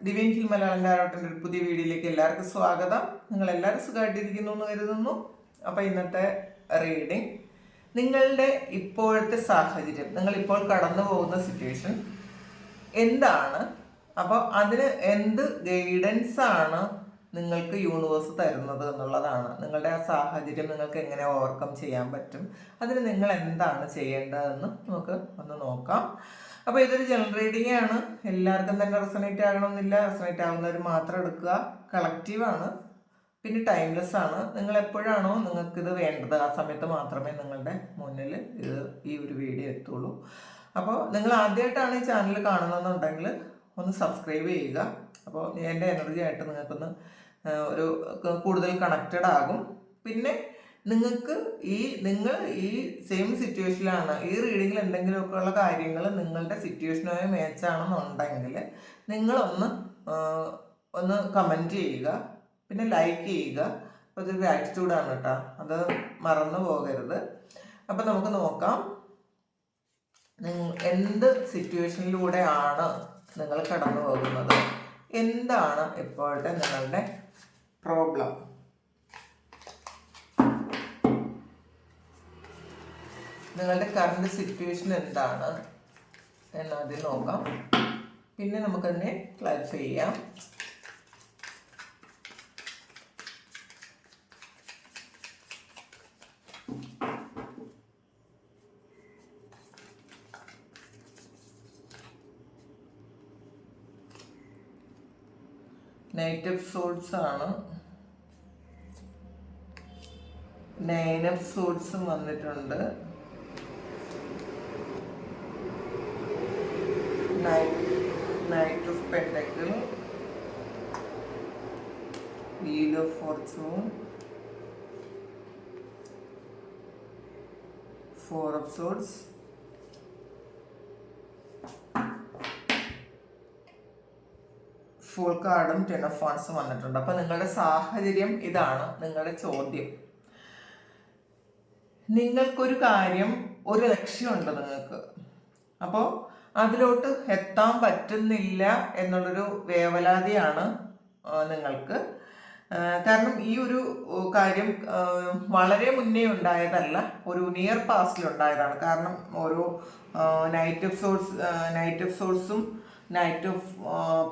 ദിവ്യൻ hill Malayalam ടാരോട്ടിൻ്റെ ഒരു പുതിയ വീഡിയോയിലേക്ക് എല്ലാവർക്കും സ്വാഗതം. നിങ്ങൾ എല്ലാവരും സുഖമായിട്ടിരിക്കുന്നു എന്ന് കരുതുന്നു. അപ്പോൾ ഇന്നത്തെ റീഡിങ് നിങ്ങളുടെ ഇപ്പോഴത്തെ സാഹചര്യം, നിങ്ങളിപ്പോൾ കടന്നു പോകുന്ന സിറ്റുവേഷൻ എന്താണ്, അപ്പോൾ അതിന് എന്ത് ഗൈഡൻസ് ആണ് നിങ്ങൾക്ക് യൂണിവേഴ്സ് തരുന്നത് എന്നുള്ളതാണ്. നിങ്ങളുടെ ആ സാഹചര്യം നിങ്ങൾക്ക് എങ്ങനെ ഓവർകം ചെയ്യാൻ പറ്റും, അതിന് നിങ്ങൾ എന്താണ് ചെയ്യേണ്ടതെന്ന് നമുക്ക് ഒന്ന് നോക്കാം. അപ്പോൾ ഇതൊരു ജനറൽ റീഡിംഗ് ആണ്. എല്ലാവർക്കും തന്നെ റെസണേറ്റ് ആകണമെന്നില്ല. റെസണേറ്റ് ആകുന്നവർ മാത്രം എടുക്കുക. കളക്റ്റീവാണ്, പിന്നെ ടൈംലെസ് ആണ്. നിങ്ങൾ എപ്പോഴാണോ നിങ്ങൾക്കിത് വേണ്ടത് ആ സമയത്ത് മാത്രമേ നിങ്ങളുടെ മുന്നിൽ ഈ ഒരു വീഡിയോ എത്തുള്ളൂ. അപ്പോൾ നിങ്ങൾ ആദ്യമായിട്ടാണ് ഈ ചാനൽ കാണുന്നതെന്നുണ്ടെങ്കിൽ ഒന്ന് സബ്സ്ക്രൈബ് ചെയ്യുക. അപ്പോൾ എൻ്റെ എനർജി ആയിട്ട് നിങ്ങൾക്കൊന്ന് ഒരു കൂടുതൽ കണക്റ്റഡ് ആകും. പിന്നെ നിങ്ങൾ ഈ സെയിം സിറ്റുവേഷനിലാണ്, ഈ റീഡിങ്ങിൽ എന്തെങ്കിലുമൊക്കെ ഉള്ള കാര്യങ്ങൾ നിങ്ങളുടെ സിറ്റുവേഷനുമായി മാച്ചാണെന്നുണ്ടെങ്കിൽ നിങ്ങളൊന്ന് കമൻറ്റ് ചെയ്യുക, പിന്നെ ലൈക്ക് ചെയ്യുക. അപ്പോൾ ഇതൊരു ഗ്രാറ്റിറ്റ്യൂഡാണ് കേട്ടോ, അത് മറന്നു പോകരുത്. അപ്പം നമുക്ക് നോക്കാം എന്ത് സിറ്റുവേഷനിലൂടെയാണ് നിങ്ങൾ കടന്നു പോകുന്നത്, എന്താണ് ഇപ്പോഴത്തെ നിങ്ങളുടെ പ്രോബ്ലം. നിങ്ങളുടെ കറണ്ട് സിറ്റുവേഷൻ എന്താണ് എന്നാദ്യം നോക്കാം, പിന്നെ നമുക്കതിനെ ക്ലാരിഫൈ ചെയ്യാം. നൈറ്റ് ഓഫ് സോഡ്സ് ആണ്, 9 ഓഫ് സോഡ്സും വന്നിട്ടുണ്ട്, Knight of Pentacle, Wheel of Fortune, 4 of Swords, full കാർഡും 10 of Wands വന്നിട്ടുണ്ട്. അപ്പോൾ നിങ്ങളുടെ സാഹചര്യം ഇതാണ്. നിങ്ങളുടെ ചോദ്യം, നിങ്ങൾക്കൊരു കാര്യം, ഒരു ലക്ഷ്യമുണ്ട് നിങ്ങൾക്ക്, അപ്പോൾ അതിലോട്ട് എത്താൻ പറ്റുന്നില്ല എന്നുള്ളൊരു വേവലാതിയാണ് നിങ്ങൾക്ക്. കാരണം ഈ ഒരു കാര്യം വളരെ മുന്നേ ഉണ്ടായതല്ല, ഒരു നിയർ പാസ്റ്റിലുണ്ടായതാണ്. കാരണം ഓരോ നൈറ്റ് ഓഫ് സോഴ്സും നൈറ്റ് ഓഫ്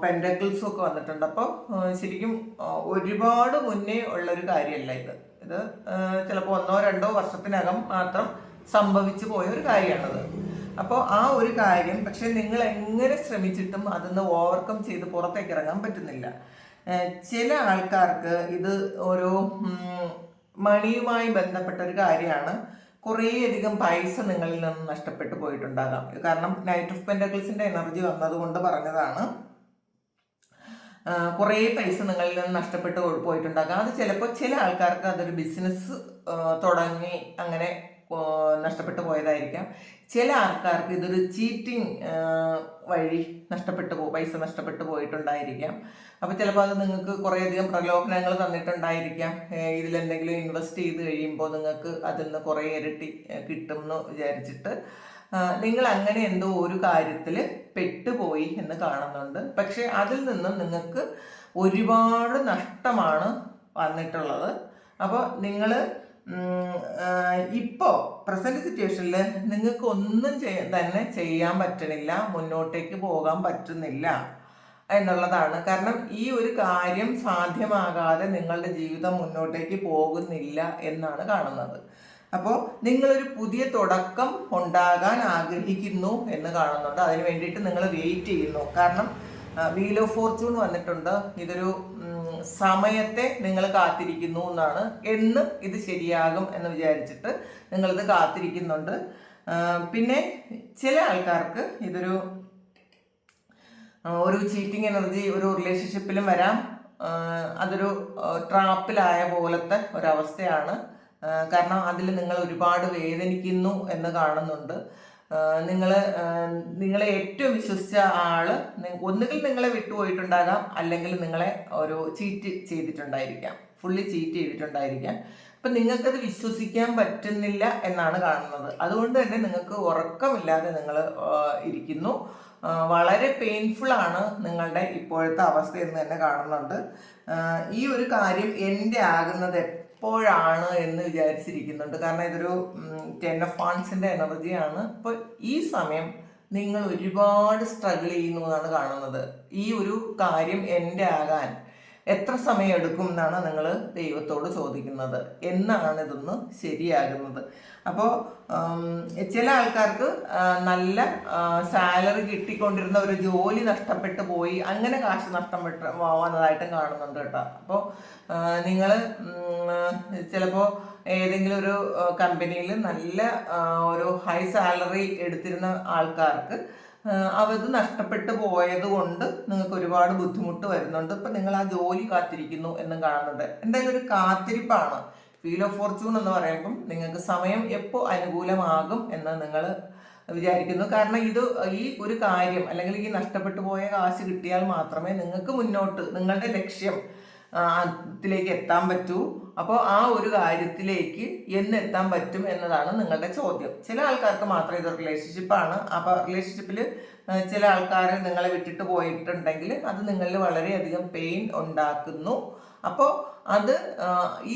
പെൻഡക്കിൾസും ഒക്കെ വന്നിട്ടുണ്ട്. അപ്പോൾ ശരിക്കും ഒരുപാട് മുന്നേ ഉള്ളൊരു കാര്യമല്ല ഇത് ചിലപ്പോൾ 1-2 വർഷത്തിനകം മാത്രം സംഭവിച്ചു പോയ ഒരു കാര്യമാണത്. അപ്പോൾ ആ ഒരു കാര്യം പക്ഷെ നിങ്ങൾ എങ്ങനെ ശ്രമിച്ചിട്ടും അതിന്ന് ഓവർകം ചെയ്ത് പുറത്തേക്ക് ഇറങ്ങാൻ പറ്റുന്നില്ല. ചില ആൾക്കാർക്ക് ഇത് ഓരോ മണിയുമായി ബന്ധപ്പെട്ട ഒരു കാര്യമാണ്. കുറേയധികം പൈസ നിങ്ങളിൽ നിന്ന് നഷ്ടപ്പെട്ടു പോയിട്ടുണ്ടാകാം. കാരണം നൈറ്റ് ഓഫ് പെൻഡക്കിൾസിൻ്റെ എനർജി വന്നതുകൊണ്ട് പറഞ്ഞതാണ്. കുറേ പൈസ നിങ്ങളിൽ നിന്ന് നഷ്ടപ്പെട്ടു പോയിട്ടുണ്ടാകാം. അത് ചിലപ്പോൾ ചില ആൾക്കാർക്ക് അതൊരു ബിസിനസ് തുടങ്ങി അങ്ങനെ നഷ്ടപ്പെട്ടു പോയതായിരിക്കാം. ചില ആൾക്കാർക്ക് ഇതൊരു ചീറ്റിംഗ് വഴി പൈസ നഷ്ടപ്പെട്ടു പോയിട്ടുണ്ടായിരിക്കാം. അപ്പോൾ ചിലപ്പോൾ അത് നിങ്ങൾക്ക് കുറേയധികം പ്രലോഭനങ്ങൾ തന്നിട്ടുണ്ടായിരിക്കാം. ഇതിലെന്തെങ്കിലും ഇൻവെസ്റ്റ് ചെയ്ത് കഴിയുമ്പോൾ നിങ്ങൾക്ക് അതിൽ നിന്ന് കുറേ ഇരട്ടി കിട്ടും എന്ന് വിചാരിച്ചിട്ട് നിങ്ങൾ അങ്ങനെ എന്തോ ഒരു കാര്യത്തിൽ പെട്ടുപോയി എന്ന് കാണുന്നുണ്ട്. പക്ഷെ അതിൽ നിന്നും നിങ്ങൾക്ക് ഒരുപാട് നഷ്ടമാണ് വന്നിട്ടുള്ളത്. അപ്പോൾ നിങ്ങൾ ഇപ്പോൾ പ്രസന്റ് സിറ്റുവേഷനിൽ നിങ്ങൾക്ക് ഒന്നും തന്നെ ചെയ്യാൻ പറ്റണില്ല, മുന്നോട്ടേക്ക് പോകാൻ പറ്റുന്നില്ല എന്നുള്ളതാണ്. കാരണം ഈ ഒരു കാര്യം സാധ്യമാകാതെ നിങ്ങളുടെ ജീവിതം മുന്നോട്ടേക്ക് പോകുന്നില്ല എന്നാണ് കാണുന്നത്. അപ്പോൾ നിങ്ങളൊരു പുതിയ തുടക്കം ഉണ്ടാകാൻ ആഗ്രഹിക്കുന്നു എന്ന് കാണുന്നുണ്ട്. അതിന് വേണ്ടിയിട്ട് നിങ്ങൾ വെയിറ്റ് ചെയ്യുന്നു. കാരണം വീൽ ഓഫ് ഫോർച്യൂൺ വന്നിട്ടുണ്ട്. ഇതൊരു സമയത്തെ നിങ്ങൾ കാത്തിരിക്കുന്നു എന്നാണ്. എന്ന് ഇത് ശരിയാകും എന്ന് വിചാരിച്ചിട്ട് നിങ്ങളിത് കാത്തിരിക്കുന്നുണ്ട്. പിന്നെ ചില ആൾക്കാർക്ക് ഇതൊരു ചീറ്റിംഗ് എനർജി ഒരു റിലേഷൻഷിപ്പിലും വരാം. അതൊരു ട്രാപ്പിലായ പോലത്തെ ഒരവസ്ഥയാണ്. കാരണം അതിൽ നിങ്ങൾ ഒരുപാട് വേദനിക്കുന്നു എന്ന് കാണുന്നുണ്ട്. നിങ്ങളെ ഏറ്റവും വിശ്വസിച്ച ആള് ഒന്നുകിൽ നിങ്ങളെ വിട്ടുപോയിട്ടുണ്ടാകാം, അല്ലെങ്കിൽ നിങ്ങളെ ഒരു ചീറ്റ് ചെയ്തിട്ടുണ്ടായിരിക്കാം, ഫുള്ളി ചീറ്റ് ചെയ്തിട്ടുണ്ടായിരിക്കാം. അപ്പം നിങ്ങൾക്കത് വിശ്വസിക്കാൻ പറ്റുന്നില്ല എന്നാണ് കാണുന്നത്. അതുകൊണ്ട് തന്നെ നിങ്ങൾക്ക് ഉറക്കമില്ലാതെ നിങ്ങൾ ഇരിക്കുന്നു. വളരെ പെയിൻഫുള്ളാണ് നിങ്ങളുടെ ഇപ്പോഴത്തെ അവസ്ഥ എന്ന് തന്നെ കാണുന്നുണ്ട്. ഈ ഒരു കാര്യം എൻ്റെ ആകുന്നത് എപ്പോഴാണ് എന്ന് വിചാരിച്ചിരിക്കുന്നുണ്ട്. കാരണം ഇതൊരു 10 ഓഫ് വാണ്ട്സിൻ്റെ എനർജിയാണ്. അപ്പോൾ ഈ സമയം നിങ്ങൾ ഒരുപാട് സ്ട്രഗിൾ ചെയ്യുന്നു എന്നാണ് കാണുന്നത്. ഈ ഒരു കാര്യം എൻ്റെ ആകാൻ എത്ര സമയം എടുക്കും എന്നാണ് നിങ്ങൾ ദൈവത്തോട് ചോദിക്കുന്നത്. എന്നാണ് ഇതൊന്ന് ശരിയാകുന്നത്? അപ്പോൾ ചില ആൾക്കാർക്ക് നല്ല സാലറി കിട്ടിക്കൊണ്ടിരുന്ന ഒരു ജോലി നഷ്ടപ്പെട്ടു പോയി, അങ്ങനെ കാശ് നഷ്ടപ്പെട്ട് വന്നതായിട്ടും കാണുന്നുണ്ട് കേട്ടോ. അപ്പോൾ നിങ്ങൾ ചിലപ്പോൾ ഏതെങ്കിലും ഒരു കമ്പനിയിൽ നല്ല ഒരു ഹൈ സാലറി എടുത്തിരുന്ന ആൾക്കാർക്ക് അവത് നഷ്ടപ്പെട്ടു പോയത് കൊണ്ട് നിങ്ങൾക്ക് ഒരുപാട് ബുദ്ധിമുട്ട് വരുന്നുണ്ട്. ഇപ്പം നിങ്ങൾ ആ ജോലി കാത്തിരിക്കുന്നു എന്നും കാണുന്നുണ്ട്. എന്തായാലും ഒരു കാത്തിരിപ്പാണ്. വീൽ ഓഫ് ഫോർച്യൂൺ എന്ന് പറയുമ്പം നിങ്ങൾക്ക് സമയം എപ്പോൾ അനുകൂലമാകും എന്ന് നിങ്ങൾ വിചാരിക്കുന്നു. കാരണം ഈ ഒരു കാര്യം അല്ലെങ്കിൽ ഈ നഷ്ടപ്പെട്ടു പോയ കാശ് കിട്ടിയാൽ മാത്രമേ നിങ്ങൾക്ക് മുന്നോട്ട് നിങ്ങളുടെ ലക്ഷ്യം ത്തിലേക്ക് എത്താൻ പറ്റൂ. അപ്പോൾ ആ ഒരു കാര്യത്തിലേക്ക് എന്നെത്താൻ പറ്റും എന്നതാണ് നിങ്ങളുടെ ചോദ്യം. ചില ആൾക്കാർക്ക് മാത്രമേ ഇത് റിലേഷൻഷിപ്പാണ്. അപ്പോൾ റിലേഷൻഷിപ്പിൽ ചില ആൾക്കാർ നിങ്ങളെ വിട്ടിട്ട് പോയിട്ടുണ്ടെങ്കിൽ അത് നിങ്ങളിൽ വളരെയധികം പെയിൻ ഉണ്ടാക്കുന്നു. അപ്പോൾ അത്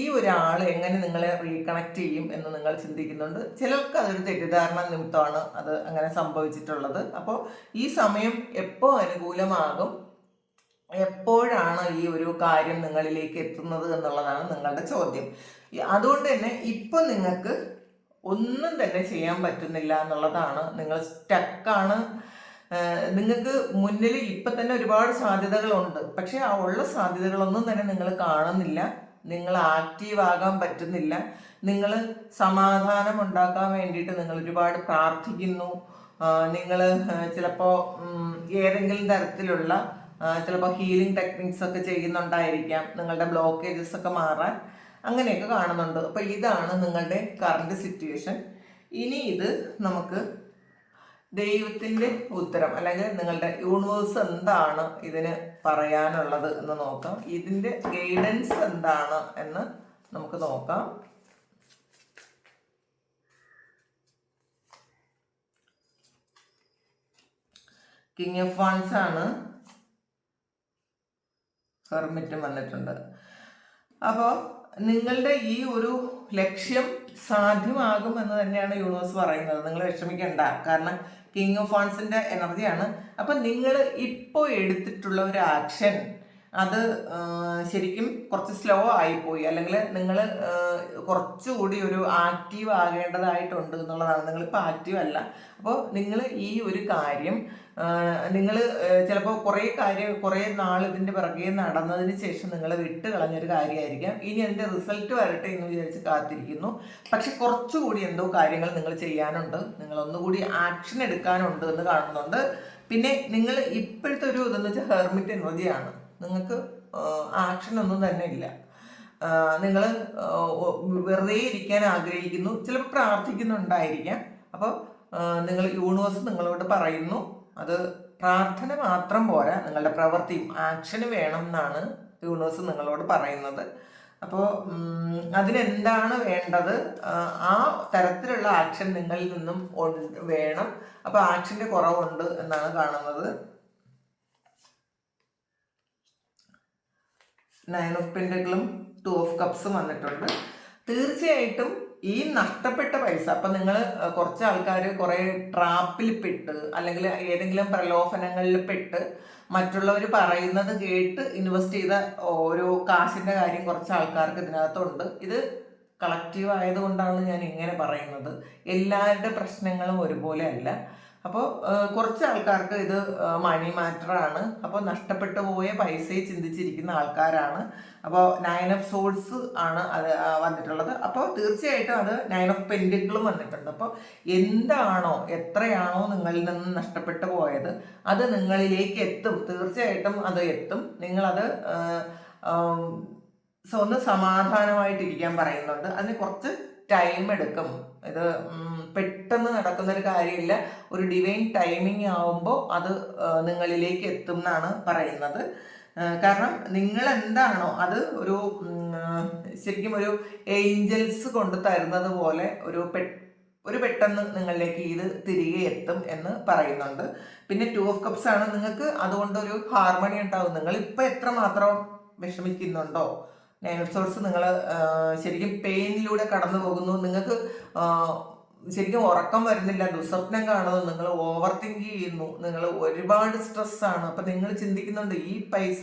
ഈ ഒരാൾ എങ്ങനെ നിങ്ങളെ റീകണക്ട് ചെയ്യും എന്ന് നിങ്ങൾ ചിന്തിക്കുന്നുണ്ട്. ചിലർക്ക് അതൊരു തെറ്റിദ്ധാരണ നിമിത്തമാണ് അത് അങ്ങനെ സംഭവിച്ചിട്ടുള്ളത്. അപ്പോൾ ഈ സമയം എപ്പോൾ അനുകൂലമാകും, എപ്പോഴാണ് ഈ ഒരു കാര്യം നിങ്ങളിലേക്ക് എത്തുന്നത് എന്നുള്ളതാണ് നിങ്ങളുടെ ചോദ്യം. അതുകൊണ്ട് തന്നെ ഇപ്പം നിങ്ങൾക്ക് ഒന്നും തന്നെ ചെയ്യാൻ പറ്റുന്നില്ല എന്നുള്ളതാണ്. നിങ്ങൾ സ്റ്റക്കാണ്. നിങ്ങൾക്ക് മുന്നിൽ ഇപ്പം തന്നെ ഒരുപാട് സാധ്യതകളുണ്ട്. പക്ഷെ ആ ഉള്ള സാധ്യതകളൊന്നും തന്നെ നിങ്ങൾ കാണുന്നില്ല. നിങ്ങൾ ആക്റ്റീവ് ആകാൻ പറ്റുന്നില്ല. നിങ്ങൾ സമാധാനം ഉണ്ടാക്കാൻ വേണ്ടിയിട്ട് നിങ്ങൾ ഒരുപാട് പ്രാർത്ഥിക്കുന്നു. നിങ്ങൾ ചിലപ്പോൾ ഏതെങ്കിലും തരത്തിലുള്ള ചിലപ്പോൾ ഹീലിംഗ് ടെക്നിക്സ് ഒക്കെ ചെയ്യുന്നുണ്ടായിരിക്കാം, നിങ്ങളുടെ ബ്ലോക്കേജസ് ഒക്കെ മാറാൻ. അങ്ങനെയൊക്കെ കാണുന്നുണ്ട്. അപ്പോൾ ഇതാണ് നിങ്ങളുടെ കറണ്ട് സിറ്റുവേഷൻ. ഇനി ഇത് നമുക്ക് ദൈവത്തിൻ്റെ ഉത്തരം അല്ലെങ്കിൽ നിങ്ങളുടെ യൂണിവേഴ്സ് എന്താണ് ഇതിന് പറയാനുള്ളത് എന്ന് നോക്കാം. ഇതിൻ്റെ ഗൈഡൻസ് എന്താണ് എന്ന് നമുക്ക് നോക്കാം. കിങ് ഓഫ് വാണ്ട്സ് ആണ്, ഹെർമിറ്റും വന്നിട്ടുണ്ട്. അപ്പോൾ നിങ്ങളുടെ ഈ ഒരു ലക്ഷ്യം സാധ്യമാകും എന്ന് തന്നെയാണ് യൂണിവേഴ്സ് പറയുന്നത്. നിങ്ങൾ വിഷമിക്കണ്ട. കാരണം കിങ് ഓഫ് വാണ്ട്സിൻ്റെ എനർജിയാണ്. അപ്പം നിങ്ങൾ ഇപ്പോൾ എടുത്തിട്ടുള്ള ഒരു ആക്ഷൻ അത് ശരിക്കും കുറച്ച് സ്ലോ ആയിപ്പോയി, അല്ലെങ്കിൽ നിങ്ങൾ കുറച്ചുകൂടി ഒരു ആക്റ്റീവ് ആകേണ്ടതായിട്ടുണ്ട് എന്നുള്ളതാണ്. നിങ്ങളിപ്പോൾ ആക്റ്റീവ് അല്ല. അപ്പോൾ നിങ്ങൾ ഈ ഒരു കാര്യം നിങ്ങൾ ചിലപ്പോൾ കുറേ നാൾ ഇതിൻ്റെ പിറകെ നടന്നതിന് ശേഷം നിങ്ങൾ വിട്ട് കളഞ്ഞൊരു കാര്യമായിരിക്കാം. ഇനി അതിൻ്റെ റിസൾട്ട് വരട്ടെ എന്ന് വിചാരിച്ച് കാത്തിരിക്കുന്നു. പക്ഷെ കുറച്ചുകൂടി എന്തോ കാര്യങ്ങൾ നിങ്ങൾ ചെയ്യാനുണ്ട്, നിങ്ങൾ ഒന്നുകൂടി ആക്ഷൻ എടുക്കാനുണ്ട് എന്ന് കാണുന്നുണ്ട്. പിന്നെ നിങ്ങൾ ഇപ്പോഴത്തെ ഒരു ഇതെന്ന് വെച്ചാൽ ഹെർമിറ്റ് എനർജിയാണ്. നിങ്ങൾക്ക് ആക്ഷനൊന്നും തന്നെ ഇല്ല. നിങ്ങൾ വെറുതെ ഇരിക്കാൻ ആഗ്രഹിക്കുന്നു, ചിലപ്പോൾ പ്രാർത്ഥിക്കുന്നുണ്ടായിരിക്കാം. അപ്പോൾ നിങ്ങൾ യൂണിവേഴ്സ് നിങ്ങളോട് പറയുന്നു അത് പ്രാർത്ഥന മാത്രം പോരാ, നിങ്ങളുടെ പ്രവൃത്തിയും ആക്ഷന് വേണം എന്നാണ് യൂണിവേഴ്സ് നിങ്ങളോട് പറയുന്നത്. അപ്പോൾ അതിനെന്താണ് വേണ്ടത്? ആ തരത്തിലുള്ള ആക്ഷൻ നിങ്ങളിൽ നിന്നും വേണം. അപ്പോൾ ആക്ഷൻ്റെ കുറവുണ്ട് എന്നാണ് കാണുന്നത്. 9 ഓഫ് പെന്റക്കിളും 2 ഓഫ് കപ്സും വന്നിട്ടുണ്ട്. തീർച്ചയായിട്ടും ഈ നഷ്ടപ്പെട്ട പൈസ, അപ്പം നിങ്ങൾ കുറച്ച് ആൾക്കാർ കുറേ ട്രാപ്പിൽ പെട്ട് അല്ലെങ്കിൽ ഏതെങ്കിലും പ്രലോഭനങ്ങളിൽ പെട്ട് മറ്റുള്ളവർ പറയുന്നത് കേട്ട് ഇൻവെസ്റ്റ് ചെയ്ത ഓരോ കാശിൻ്റെ കാര്യം കുറച്ച് ആൾക്കാർക്ക് ഇതിനകത്തുണ്ട്. ഇത് കളക്റ്റീവ് ആയതുകൊണ്ടാണ് ഞാൻ ഇങ്ങനെ പറയുന്നത്. എല്ലാവരുടെ പ്രശ്നങ്ങളും ഒരുപോലെ അല്ല. അപ്പോൾ കുറച്ച് ആൾക്കാർക്ക് ഇത് മണി മാറ്ററാണ്. അപ്പോൾ നഷ്ടപ്പെട്ടു പോയ പൈസയെ ചിന്തിച്ചിരിക്കുന്ന ആൾക്കാരാണ്. അപ്പോൾ 9 ഓഫ് സോൾസ് ആണ് അത് വന്നിട്ടുള്ളത്. അപ്പോൾ തീർച്ചയായിട്ടും അത് 9 ഓഫ് പെന്റിക്കിളും വന്നിട്ടുണ്ട്. അപ്പോൾ എന്താണോ എത്രയാണോ നിങ്ങളിൽ നിന്ന് നഷ്ടപ്പെട്ടു പോയത് അത് നിങ്ങളിലേക്ക് എത്തും. തീർച്ചയായിട്ടും അത് എത്തും. നിങ്ങളത് ഒന്ന് സമാധാനമായിട്ടിരിക്കാൻ പറയുന്നുണ്ട്. അതിന് കുറച്ച് ടൈം എടുക്കും. ഇത് പെട്ടെന്ന് നടക്കുന്നൊരു കാര്യമില്ല. ഒരു ഡിവൈൻ ടൈമിങ് ആവുമ്പോൾ അത് നിങ്ങളിലേക്ക് എത്തും എന്നാണ് പറയുന്നത്. കാരണം നിങ്ങൾ എന്താണോ അത് ഒരു ശരിക്കും ഒരു ഏഞ്ചൽസ് കൊണ്ട് തരുന്നത് പോലെ ഒരു ഒരു പെട്ടെന്ന് നിങ്ങളിലേക്ക് ഇത് തിരികെ എത്തും എന്ന് പറയുന്നുണ്ട്. പിന്നെ 2 ഓഫ് കപ്സ് ആണ്. നിങ്ങൾക്ക് അതുകൊണ്ടൊരു ഹാർമണി ഉണ്ടാവും. നിങ്ങൾ ഇപ്പം എത്രമാത്രം വിഷമിക്കുന്നുണ്ടോ, 9 ഓഫ് സോഴ്സ് നിങ്ങൾ ശരിക്കും പെയിനിലൂടെ കടന്നു പോകുന്നു. നിങ്ങൾക്ക് ശരിക്കും ഉറക്കം വരുന്നില്ല, ദുസ്വപ്നം കാണുന്നു, നിങ്ങൾ ഓവർ തിങ്ക് ചെയ്യുന്നു, നിങ്ങൾ ഒരുപാട് സ്ട്രെസ്സാണ്. അപ്പം നിങ്ങൾ ചിന്തിക്കുന്നുണ്ട് ഈ പൈസ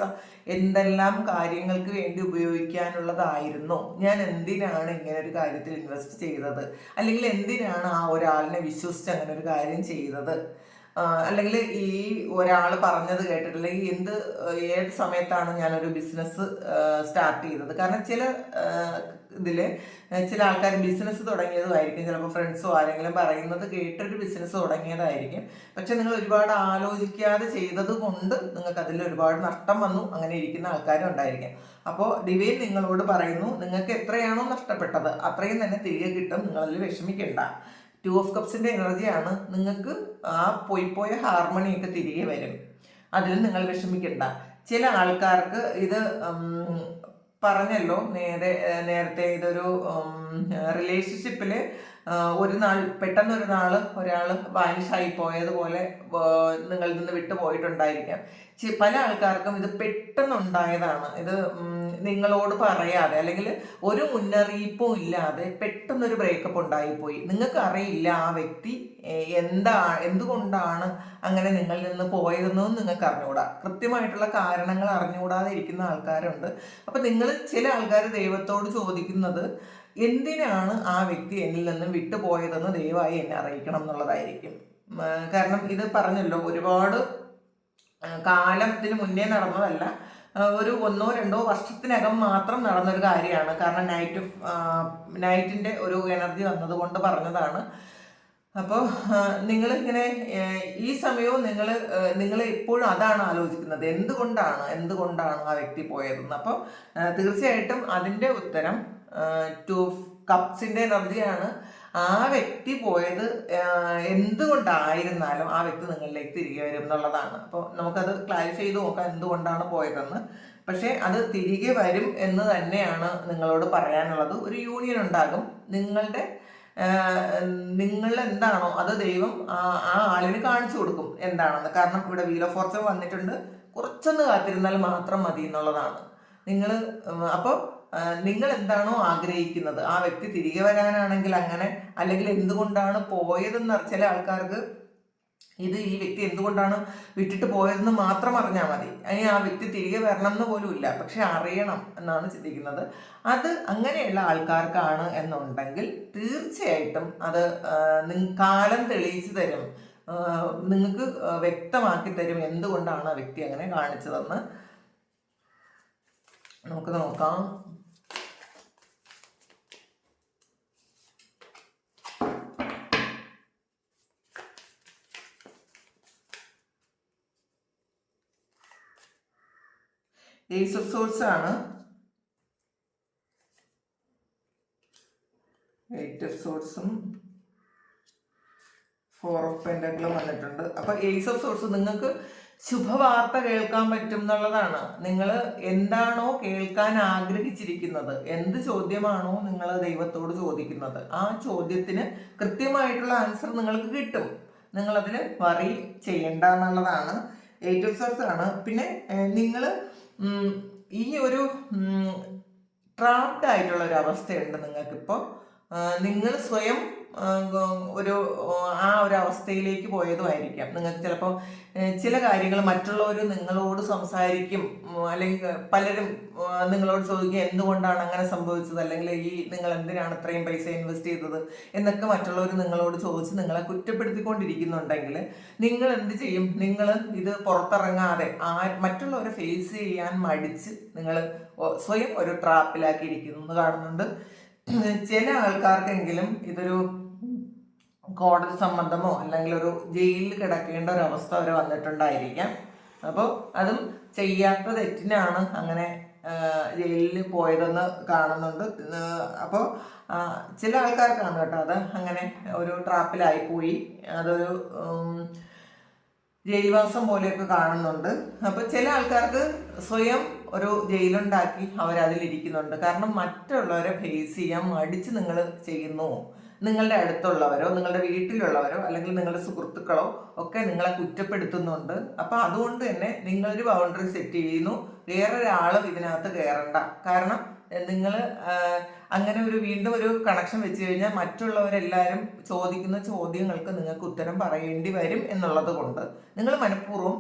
എന്തെല്ലാം കാര്യങ്ങൾക്ക് വേണ്ടി ഉപയോഗിക്കാനുള്ളതായിരുന്നു, ഞാൻ എന്തിനാണ് ഇങ്ങനെ ഒരു കാര്യത്തിൽ ഇൻവെസ്റ്റ് ചെയ്തത്, അല്ലെങ്കിൽ എന്തിനാണ് ആ ഒരാളിനെ വിശ്വസിച്ച് അങ്ങനെ ഒരു കാര്യം ചെയ്തത്, അല്ലെങ്കിൽ ഈ ഒരാൾ പറഞ്ഞത് കേട്ടിട്ട്, അല്ലെങ്കിൽ ഏത് സമയത്താണ് ഞാനൊരു ബിസിനസ് സ്റ്റാർട്ട് ചെയ്തത്. കാരണം ഇതിൽ ചില ആൾക്കാർ ബിസിനസ് തുടങ്ങിയതുമായിരിക്കും, ചിലപ്പോൾ ഫ്രണ്ട്സോ ആരെങ്കിലും പറയുന്നത് കേട്ടൊരു ബിസിനസ് തുടങ്ങിയതായിരിക്കും. പക്ഷെ നിങ്ങൾ ഒരുപാട് ആലോചിക്കാതെ ചെയ്തത് കൊണ്ട് നിങ്ങൾക്ക് അതിൽ ഒരുപാട് നഷ്ടം വന്നു. അങ്ങനെ ഇരിക്കുന്ന ആൾക്കാരും ഉണ്ടായിരിക്കാം. അപ്പോൾ ഡിവൈൻ നിങ്ങളോട് പറയുന്നു, നിങ്ങൾക്ക് എത്രയാണോ നഷ്ടപ്പെട്ടത് അത്രയും തന്നെ തിരികെ കിട്ടും, നിങ്ങളതിൽ വിഷമിക്കണ്ട. 2 ഓഫ് കപ്സിൻ്റെ എനർജിയാണ്. നിങ്ങൾക്ക് ആ പോയ ഹാർമണിയൊക്കെ തിരികെ വരും, അതിൽ നിങ്ങൾ വിഷമിക്കണ്ട. ചില ആൾക്കാർക്ക് ഇത് പറഞ്ഞല്ലോ നേരത്തെ ഇതൊരു റിലേഷൻഷിപ്പിൽ പെട്ടെന്നൊരു നാൾ ഒരാൾ വാനിഷായി പോയതുപോലെ നിങ്ങളിൽ നിന്ന് വിട്ടുപോയിട്ടുണ്ടായിരിക്കാം. പല ആൾക്കാർക്കും ഇത് പെട്ടെന്നുണ്ടായതാണ്. ഇത് നിങ്ങളോട് പറയാതെ, അല്ലെങ്കിൽ ഒരു മുന്നറിയിപ്പും ഇല്ലാതെ പെട്ടെന്നൊരു ബ്രേക്കപ്പ് ഉണ്ടായിപ്പോയി. നിങ്ങൾക്ക് അറിയില്ല ആ വ്യക്തി എന്തുകൊണ്ടാണ് അങ്ങനെ നിങ്ങളിൽ നിന്ന് പോയതെന്നും നിങ്ങൾക്ക് അറിഞ്ഞുകൂടാ. കൃത്യമായിട്ടുള്ള കാരണങ്ങൾ അറിഞ്ഞുകൂടാതെ ഇരിക്കുന്ന ആൾക്കാരുണ്ട്. അപ്പം ചില ആൾക്കാർ ദൈവത്തോട് ചോദിക്കുന്നത്, എന്തിനാണ് ആ വ്യക്തി എന്നിൽ നിന്നും വിട്ടുപോയതെന്ന് ദയവായി എന്നെ അറിയിക്കണം എന്നുള്ളതായിരിക്കും. കാരണം ഇത് പറഞ്ഞല്ലോ, ഒരുപാട് കാലത്തിന് മുന്നേ നടന്നതല്ല, ഒരു 1-2 വർഷത്തിനകം മാത്രം നടന്നൊരു കാര്യമാണ്. കാരണം നൈറ്റിൻ്റെ ഒരു എനർജി വന്നതുകൊണ്ട് പറഞ്ഞതാണ്. അപ്പോൾ നിങ്ങളിങ്ങനെ ഈ സമയവും നിങ്ങൾ എപ്പോഴും അതാണ് ആലോചിക്കുന്നത്, എന്തുകൊണ്ടാണ് ആ വ്യക്തി പോയതെന്ന്. അപ്പോൾ തീർച്ചയായിട്ടും അതിൻ്റെ ഉത്തരം 2 കപ്സിൻ്റെ എനർജിയാണ്. ആ വ്യക്തി പോയത് എന്തുകൊണ്ടായിരുന്നാലും ആ വ്യക്തി നിങ്ങളിലേക്ക് തിരികെ വരും എന്നുള്ളതാണ്. അപ്പോൾ നമുക്കത് ക്ലാരിഫൈ ചെയ്ത് നോക്കാം എന്തുകൊണ്ടാണ് പോയതെന്ന്. പക്ഷേ അത് തിരികെ വരും എന്ന് തന്നെയാണ് നിങ്ങളോട് പറയാനുള്ളത്. ഒരു യൂണിയൻ ഉണ്ടാകും. നിങ്ങൾ എന്താണോ അത് ദൈവം ആ ആളിന് കാണിച്ചു കൊടുക്കും എന്താണെന്ന്. കാരണം ഇവിടെ വീൽ ഓഫ് ഫോർച്യൂൺ വന്നിട്ടുണ്ട്. കുറച്ചൊന്ന് കാത്തിരുന്നാൽ മാത്രം മതി എന്നുള്ളതാണ്. അപ്പോൾ നിങ്ങൾ എന്താണോ ആഗ്രഹിക്കുന്നത്, ആ വ്യക്തി തിരികെ വരാനാണെങ്കിൽ അങ്ങനെ, അല്ലെങ്കിൽ എന്തുകൊണ്ടാണ് പോയതെന്ന് ചില ആൾക്കാർക്ക് ഈ വ്യക്തി എന്തുകൊണ്ടാണ് വിട്ടിട്ട് പോയതെന്ന് മാത്രം അറിഞ്ഞാൽ മതി, അതിന് ആ വ്യക്തി തിരികെ വരണം എന്ന് പോലും ഇല്ല. പക്ഷെ അറിയണം എന്നാണ് ചിന്തിക്കുന്നത്. അത് അങ്ങനെയുള്ള ആൾക്കാർക്കാണ് എന്നുണ്ടെങ്കിൽ തീർച്ചയായിട്ടും അത് കാലം തെളിയിച്ചു തരും, നിങ്ങൾക്ക് വ്യക്തമാക്കി തരും എന്തുകൊണ്ടാണ് ആ വ്യക്തി അങ്ങനെ കാണിച്ചതെന്ന്. നമുക്ക് നോക്കാം. ഏസ് ഓഫ് സോഴ്സ് ആണ്, 8 ഓഫ് സോഴ്സും 4 ഓഫ് പെന്റക്കിളും വന്നിട്ടുണ്ട്. അപ്പൊ ഏസ് ഓഫ് സോഴ്സ് നിങ്ങൾക്ക് ശുഭവാർത്ത കേൾക്കാൻ പറ്റും എന്നുള്ളതാണ്. നിങ്ങൾ എന്താണോ കേൾക്കാൻ ആഗ്രഹിച്ചിരിക്കുന്നത്, എന്ത് ചോദ്യമാണോ നിങ്ങൾ ദൈവത്തോട് ചോദിക്കുന്നത്, ആ ചോദ്യത്തിന് കൃത്യമായിട്ടുള്ള ആൻസർ നിങ്ങൾക്ക് കിട്ടും. നിങ്ങളതിൽ വറി ചെയ്യണ്ട എന്നുള്ളതാണ്. 8 ഓഫ് സോഴ്സ് ആണ്. പിന്നെ നിങ്ങൾ ഈ ഒരു ട്രാപ്ഡ് ആയിട്ടുള്ള ഒരു അവസ്ഥയുണ്ട് നിങ്ങൾക്കിപ്പോൾ. നിങ്ങൾ സ്വയം ആ ഒരു അവസ്ഥയിലേക്ക് പോയതുമായിരിക്കാം. നിങ്ങൾക്ക് ചിലപ്പോൾ ചില കാര്യങ്ങൾ മറ്റുള്ളവർ നിങ്ങളോട് സംസാരിക്കും, അല്ലെങ്കിൽ പലരും നിങ്ങളോട് ചോദിക്കുക എന്തുകൊണ്ടാണ് അങ്ങനെ സംഭവിച്ചത്, അല്ലെങ്കിൽ നിങ്ങൾ എന്തിനാണ് ഇത്രയും പൈസ ഇൻവെസ്റ്റ് ചെയ്തത് എന്നൊക്കെ മറ്റുള്ളവർ നിങ്ങളോട് ചോദിച്ച് നിങ്ങളെ കുറ്റപ്പെടുത്തിക്കൊണ്ടിരിക്കുന്നുണ്ടെങ്കിൽ നിങ്ങൾ എന്ത് ചെയ്യും? നിങ്ങൾ ഇത് പുറത്തിറങ്ങാതെ മറ്റുള്ളവരെ ഫേസ് ചെയ്യാൻ മടിച്ച് നിങ്ങൾ സ്വയം ഒരു ട്രാപ്പിലാക്കിയിരിക്കുന്നു കാണുന്നുണ്ട്. ചില ആൾക്കാർക്കെങ്കിലും ഇതൊരു കോടതി സംബന്ധമോ അല്ലെങ്കിൽ ഒരു ജയിലിൽ കിടക്കേണ്ട ഒരു അവസ്ഥ വരെ വന്നിട്ടുണ്ടായിരിക്കാം. അപ്പോൾ അതും ചെയ്യാത്ത തെറ്റിനാണ് അങ്ങനെ ജയിലിൽ പോയതെന്ന് കാണുന്നുണ്ട്. അപ്പോൾ ചില ആൾക്കാർക്കാണ് കേട്ടോ അത് അങ്ങനെ ഒരു ട്രാപ്പിലായിപ്പോയി, അതൊരു ജയിൽവാസം പോലെയൊക്കെ കാണുന്നുണ്ട്. അപ്പോൾ ചില ആൾക്കാർക്ക് സ്വയം ഒരു ജയിലുണ്ടാക്കി അവരതിലിരിക്കുന്നുണ്ട്. കാരണം മറ്റുള്ളവരെ ഫേസ് ചെയ്യാൻ മടിച്ച് നിങ്ങൾ ചെയ്യുന്നു. നിങ്ങളുടെ അടുത്തുള്ളവരോ നിങ്ങളുടെ വീട്ടിലുള്ളവരോ അല്ലെങ്കിൽ നിങ്ങളുടെ സുഹൃത്തുക്കളോ ഒക്കെ നിങ്ങളെ കുറ്റപ്പെടുത്തുന്നുണ്ട്. അപ്പോൾ അതുകൊണ്ട് തന്നെ നിങ്ങളൊരു ബൗണ്ടറി സെറ്റ് ചെയ്യുന്നു, വേറൊരാളും ഇതിനകത്ത് കയറണ്ട. കാരണം നിങ്ങൾ അങ്ങനെ വീണ്ടും ഒരു കണക്ഷൻ വെച്ച് കഴിഞ്ഞാൽ മറ്റുള്ളവരെല്ലാവരും ചോദിക്കുന്ന ചോദ്യങ്ങൾക്ക് നിങ്ങൾക്ക് ഉത്തരം പറയേണ്ടി വരും എന്നുള്ളത് കൊണ്ട് നിങ്ങൾ മനഃപൂർവ്വം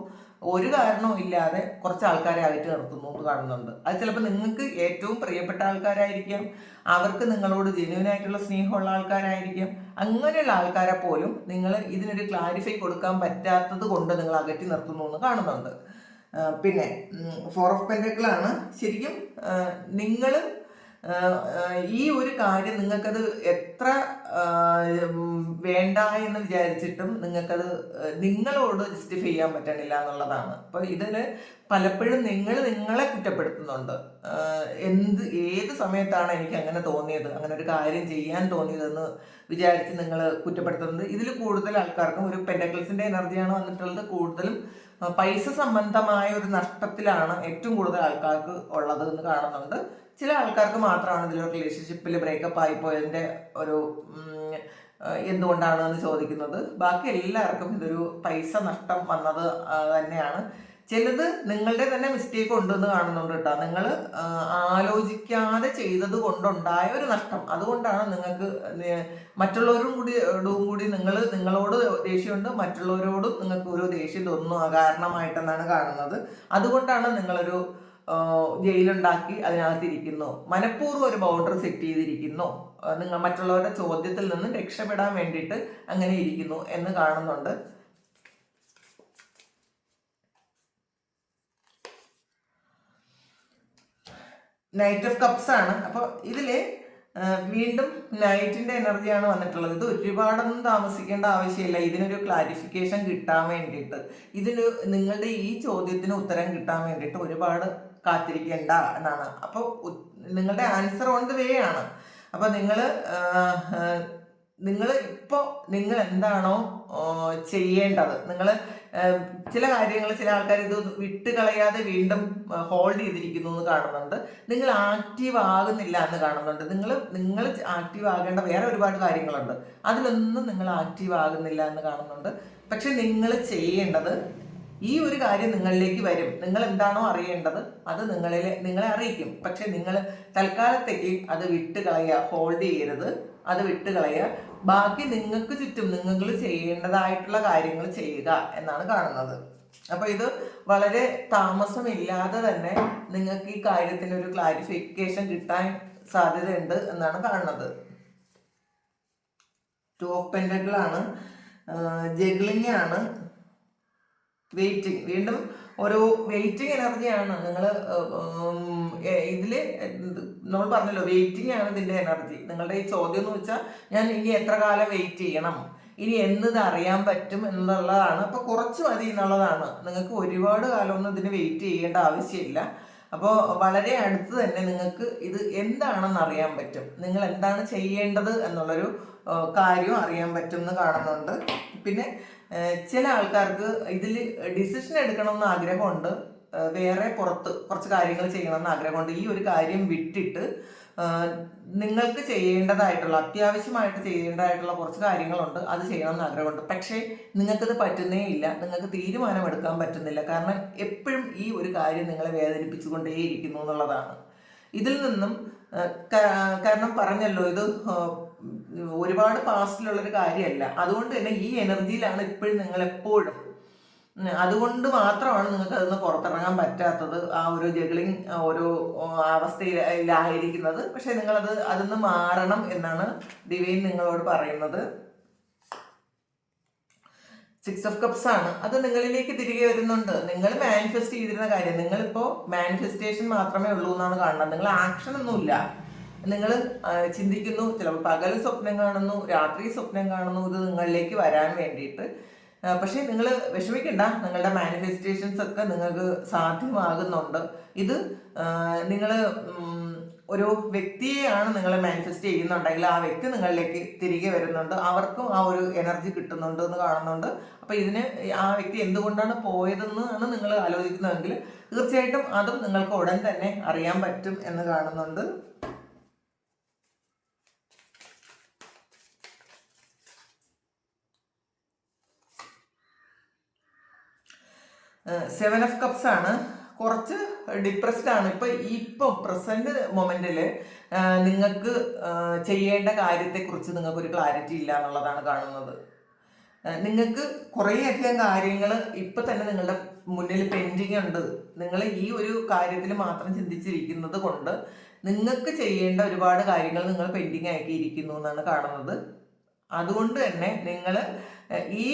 ഒരു കാരണവും ഇല്ലാതെ കുറച്ച് ആൾക്കാരെ അകറ്റി നിർത്തുന്നു എന്ന് കാണുന്നുണ്ട്. അത് ചിലപ്പോൾ നിങ്ങൾക്ക് ഏറ്റവും പ്രിയപ്പെട്ട ആൾക്കാരായിരിക്കാം, അവർക്ക് നിങ്ങളോട് ജെന്യുവനായിട്ടുള്ള സ്നേഹമുള്ള ആൾക്കാരായിരിക്കാം. അങ്ങനെയുള്ള ആൾക്കാരെ പോലും നിങ്ങൾ ഇതിനൊരു ക്ലാരിഫൈ കൊടുക്കാൻ പറ്റാത്തത് കൊണ്ട് നിങ്ങൾ അകറ്റി നിർത്തുന്നു എന്ന് കാണുന്നുണ്ട്. പിന്നെ 4 ഓഫ് പെന്റക്കിളാണ്. ശരിക്കും നിങ്ങൾ ഈ ഒരു കാര്യം നിങ്ങൾക്കത് എത്ര വേണ്ട എന്ന് വിചാരിച്ചിട്ടും നിങ്ങൾക്കത് നിങ്ങളോട് ജസ്റ്റിഫൈ ചെയ്യാൻ പറ്റണില്ല എന്നുള്ളതാണ്. അപ്പോൾ ഇതിന് പലപ്പോഴും നിങ്ങളെ കുറ്റപ്പെടുത്തുന്നുണ്ട്. ഏത് സമയത്താണ് എനിക്ക് അങ്ങനെ തോന്നിയത്, അങ്ങനെ ഒരു കാര്യം ചെയ്യാൻ തോന്നിയതെന്ന് വിചാരിച്ച് നിങ്ങൾ കുറ്റപ്പെടുത്തുന്നത്. ഇതിൽ കൂടുതൽ ആൾക്കാർക്കും ഒരു പെന്റക്കിൾസിന്റെ എനർജിയാണ് വന്നിട്ടുള്ളത്. കൂടുതലും പൈസ സംബന്ധമായ ഒരു നഷ്ടത്തിലാണ് ഏറ്റവും കൂടുതൽ ആൾക്കാർക്ക് ഉള്ളത് എന്ന് കാണുന്നുണ്ട്. ചില ആൾക്കാർക്ക് മാത്രമാണ് ഇതിലൊരു റിലേഷൻഷിപ്പിൽ ബ്രേക്കപ്പ് ആയിപ്പോയതിൻ്റെ ഒരു എന്തുകൊണ്ടാണെന്ന് ചോദിക്കുന്നത്. ബാക്കി എല്ലാവർക്കും ഇതൊരു പൈസ നഷ്ടം വന്നത് തന്നെയാണ്. ചിലത് നിങ്ങളുടെ തന്നെ മിസ്റ്റേക്ക് ഉണ്ടെന്ന് കാണുന്നുണ്ട് കേട്ടോ. നിങ്ങൾ ആലോചിക്കാതെ ചെയ്തത് കൊണ്ടുണ്ടായ ഒരു നഷ്ടം. അതുകൊണ്ടാണ് നിങ്ങൾക്ക് മറ്റുള്ളവരും കൂടി നിങ്ങളോട് ദേഷ്യമുണ്ട്, മറ്റുള്ളവരോടും നിങ്ങൾക്ക് ഒരു ദേഷ്യം തോന്നുന്നു കാരണമായിട്ടെന്നാണ് കാണുന്നത്. അതുകൊണ്ടാണ് നിങ്ങളൊരു ജയിലുണ്ടാക്കി അതിനകത്തിരിക്കുന്നു, മനഃപൂർവ്വം ഒരു ബൗണ്ടറി സെറ്റ് ചെയ്തിരിക്കുന്നു, നിങ്ങൾ മറ്റുള്ളവരുടെ ചോദ്യത്തിൽ നിന്ന് രക്ഷപ്പെടാൻ വേണ്ടിയിട്ട് അങ്ങനെ ഇരിക്കുന്നു എന്ന് കാണുന്നുണ്ട്. നൈറ്റ് ഓഫ് കപ്സ് ആണ്. അപ്പോൾ ഇതില് വീണ്ടും നൈറ്റിന്റെ എനർജിയാണ് വന്നിട്ടുള്ളത്. ഇത് ഒരുപാടൊന്നും താമസിക്കേണ്ട ആവശ്യമില്ല. ഇതിനൊരു ക്ലാരിഫിക്കേഷൻ കിട്ടാൻ വേണ്ടിയിട്ട്, നിങ്ങളുടെ ഈ ചോദ്യത്തിന് ഉത്തരം കിട്ടാൻ വേണ്ടിയിട്ട് ഒരുപാട് കാത്തിരിക്കേണ്ട എന്നാണ്. അപ്പോൾ നിങ്ങളുടെ ആൻസർ ഓൺ ദ വേ ആണ്. അപ്പോൾ നിങ്ങൾ എന്താണോ ചെയ്യേണ്ടത്, ചില കാര്യങ്ങൾ ചില ആൾക്കാർ ഇത് വിട്ട് കളയാതെ വീണ്ടും ഹോൾഡ് ചെയ്തിരിക്കുന്നു എന്ന് കാണുന്നുണ്ട്. നിങ്ങൾ ആക്റ്റീവ് ആകുന്നില്ല എന്ന് കാണുന്നുണ്ട്. നിങ്ങൾ ആക്റ്റീവ് ആകേണ്ട വേറെ ഒരുപാട് കാര്യങ്ങളുണ്ട്, അതിലൊന്നും നിങ്ങൾ ആക്റ്റീവ് ആകുന്നില്ല എന്ന് കാണുന്നുണ്ട്. പക്ഷെ നിങ്ങൾ ചെയ്യേണ്ടത് ഈ ഒരു കാര്യം നിങ്ങളിലേക്ക് വരും. നിങ്ങൾ എന്താണോ അറിയേണ്ടത് അത് നിങ്ങളെ അറിയിക്കും. പക്ഷെ നിങ്ങൾ തൽക്കാലത്തേക്ക് അത് വിട്ട് കളയുക, ഹോൾഡ് ചെയ്യരുത്, അത് വിട്ട് കളയുക. ബാക്കി നിങ്ങൾക്ക് ചുറ്റും നിങ്ങൾ ചെയ്യേണ്ടതായിട്ടുള്ള കാര്യങ്ങൾ ചെയ്യുക എന്നാണ് കാണുന്നത്. അപ്പൊ ഇത് വളരെ താമസമില്ലാതെ തന്നെ നിങ്ങൾക്ക് ഈ കാര്യത്തിന് ഒരു ക്ലാരിഫിക്കേഷൻ കിട്ടാൻ സാധ്യതയുണ്ട് എന്നാണ് കാണുന്നത്. 2 ഓഫ് പെന്റക്കിളാണ്. ജഗ്ലിംഗ് ആണ്. വെയിറ്റിംഗ്, വീണ്ടും ഒരു വെയിറ്റിംഗ് എനർജിയാണ്. ഇതില് നമ്മൾ പറഞ്ഞല്ലോ വെയിറ്റിംഗ് ആണ് ഇതിന്റെ എനർജി. നിങ്ങളുടെ ഈ ചോദ്യം എന്ന് വെച്ചാൽ ഞാൻ ഇനി എത്ര കാലം വെയിറ്റ് ചെയ്യണം, ഇനി എന്നത് അറിയാൻ പറ്റും എന്നുള്ളതാണ്. അപ്പൊ കുറച്ച് മതി എന്നുള്ളതാണ്. നിങ്ങൾക്ക് ഒരുപാട് കാലമൊന്നും ഇതിന് വെയിറ്റ് ചെയ്യേണ്ട ആവശ്യമില്ല. അപ്പോൾ വളരെ അടുത്ത് തന്നെ നിങ്ങൾക്ക് ഇത് എന്താണെന്ന് അറിയാൻ പറ്റും, നിങ്ങൾ എന്താണ് ചെയ്യേണ്ടത് എന്നുള്ളൊരു കാര്യം അറിയാൻ പറ്റും എന്ന് കാണുന്നുണ്ട്. പിന്നെ ചില ആൾക്കാർക്ക് ഇതിൽ ഡിസിഷൻ എടുക്കണമെന്ന് ആഗ്രഹമുണ്ട്, വേറെ പുറത്ത് കുറച്ച് കാര്യങ്ങൾ ചെയ്യണമെന്ന് ആഗ്രഹമുണ്ട്. ഈ ഒരു കാര്യം വിട്ടിട്ട് നിങ്ങൾക്ക് ചെയ്യേണ്ടതായിട്ടുള്ള അത്യാവശ്യമായിട്ട് ചെയ്യേണ്ടതായിട്ടുള്ള കുറച്ച് കാര്യങ്ങളുണ്ട്, അത് ചെയ്യണമെന്ന് ആഗ്രഹമുണ്ട്. പക്ഷേ നിങ്ങൾക്കത് പറ്റുന്നേ ഇല്ല, നിങ്ങൾക്ക് തീരുമാനമെടുക്കാൻ പറ്റുന്നില്ല. കാരണം എപ്പോഴും ഈ ഒരു കാര്യം നിങ്ങളെ വേദനിപ്പിച്ചുകൊണ്ടേയിരിക്കുന്നു എന്നുള്ളതാണ്. ഇതിൽ നിന്നും കാരണം പറഞ്ഞല്ലോ ഇത് ഒരുപാട് പാസ്റ്റിലുള്ളൊരു കാര്യമല്ല. അതുകൊണ്ട് തന്നെ ഈ എനർജിയിലാണ് ഇപ്പോഴും നിങ്ങൾ എപ്പോഴും. അതുകൊണ്ട് മാത്രമാണ് നിങ്ങൾക്ക് അതിന്ന് പുറത്തിറങ്ങാൻ പറ്റാത്തത്, ആ ഒരു ജഗ്ലിംഗ് ഒരു അവസ്ഥയിലായിരിക്കുന്നത്. പക്ഷെ അതിന്ന് മാറണം എന്നാണ് ഡിവൈൻ നിങ്ങളോട് പറയുന്നത്. 6 ഓഫ് കപ്സ് ആണ്. അത് നിങ്ങളിലേക്ക് തിരികെ വരുന്നുണ്ട്. നിങ്ങൾ മാനിഫെസ്റ്റ് ചെയ്തിരുന്ന കാര്യം, നിങ്ങളിപ്പോൾ മാനിഫെസ്റ്റേഷൻ മാത്രമേ ഉള്ളൂ എന്നാണ് കാണുന്നത്. നിങ്ങൾ ആക്ഷൻ ഒന്നുമില്ല. നിങ്ങൾ ചിന്തിക്കുന്നു, ചിലപ്പോൾ പകൽ സ്വപ്നം കാണുന്നു, രാത്രി സ്വപ്നം കാണുന്നു, ഇത് നിങ്ങളിലേക്ക് വരാൻ വേണ്ടിയിട്ട്. പക്ഷേ നിങ്ങൾ വിഷമിക്കണ്ട, നിങ്ങളുടെ മാനിഫെസ്റ്റേഷൻസ് ഒക്കെ നിങ്ങൾക്ക് സാധ്യമാകുന്നുണ്ട്. ഇത് നിങ്ങൾ ഒരു വ്യക്തിയെയാണ് നിങ്ങൾ മാനിഫെസ്റ്റ് ചെയ്യുന്നുണ്ടെങ്കിൽ ആ വ്യക്തി നിങ്ങളിലേക്ക് തിരികെ വരുന്നുണ്ട്, അവർക്കും ആ ഒരു എനർജി കിട്ടുന്നുണ്ട് എന്ന് കാണുന്നുണ്ട്. അപ്പോൾ ആ വ്യക്തി എന്തുകൊണ്ടാണ് പോയതെന്നാണ് നിങ്ങൾ ആലോചിക്കുന്നതെങ്കിൽ തീർച്ചയായിട്ടും അതും നിങ്ങൾക്ക് ഉടൻ തന്നെ അറിയാൻ പറ്റും എന്ന് കാണുന്നുണ്ട്. സെവൻ ഓഫ് കപ്സ് ആണ്. കുറച്ച് ഡിപ്രസ്ഡ് ആണ് ഇപ്പം പ്രസന്റ് മൊമെന്റിൽ. നിങ്ങൾക്ക് ചെയ്യേണ്ട കാര്യത്തെക്കുറിച്ച് നിങ്ങൾക്കൊരു ക്ലാരിറ്റി ഇല്ല എന്നുള്ളതാണ് കാണുന്നത്. നിങ്ങൾക്ക് കുറേയധികം കാര്യങ്ങൾ ഇപ്പം തന്നെ നിങ്ങളുടെ മുന്നിൽ പെൻഡിങ് ഉണ്ട്. നിങ്ങൾ ഈ ഒരു കാര്യത്തിൽ മാത്രം ചിന്തിച്ചിരിക്കുന്നത് കൊണ്ട് നിങ്ങൾക്ക് ചെയ്യേണ്ട ഒരുപാട് കാര്യങ്ങൾ നിങ്ങൾ പെൻഡിങ് ആക്കിയിരിക്കുന്നു എന്നാണ് കാണുന്നത്. അതുകൊണ്ട് തന്നെ നിങ്ങൾ ഈ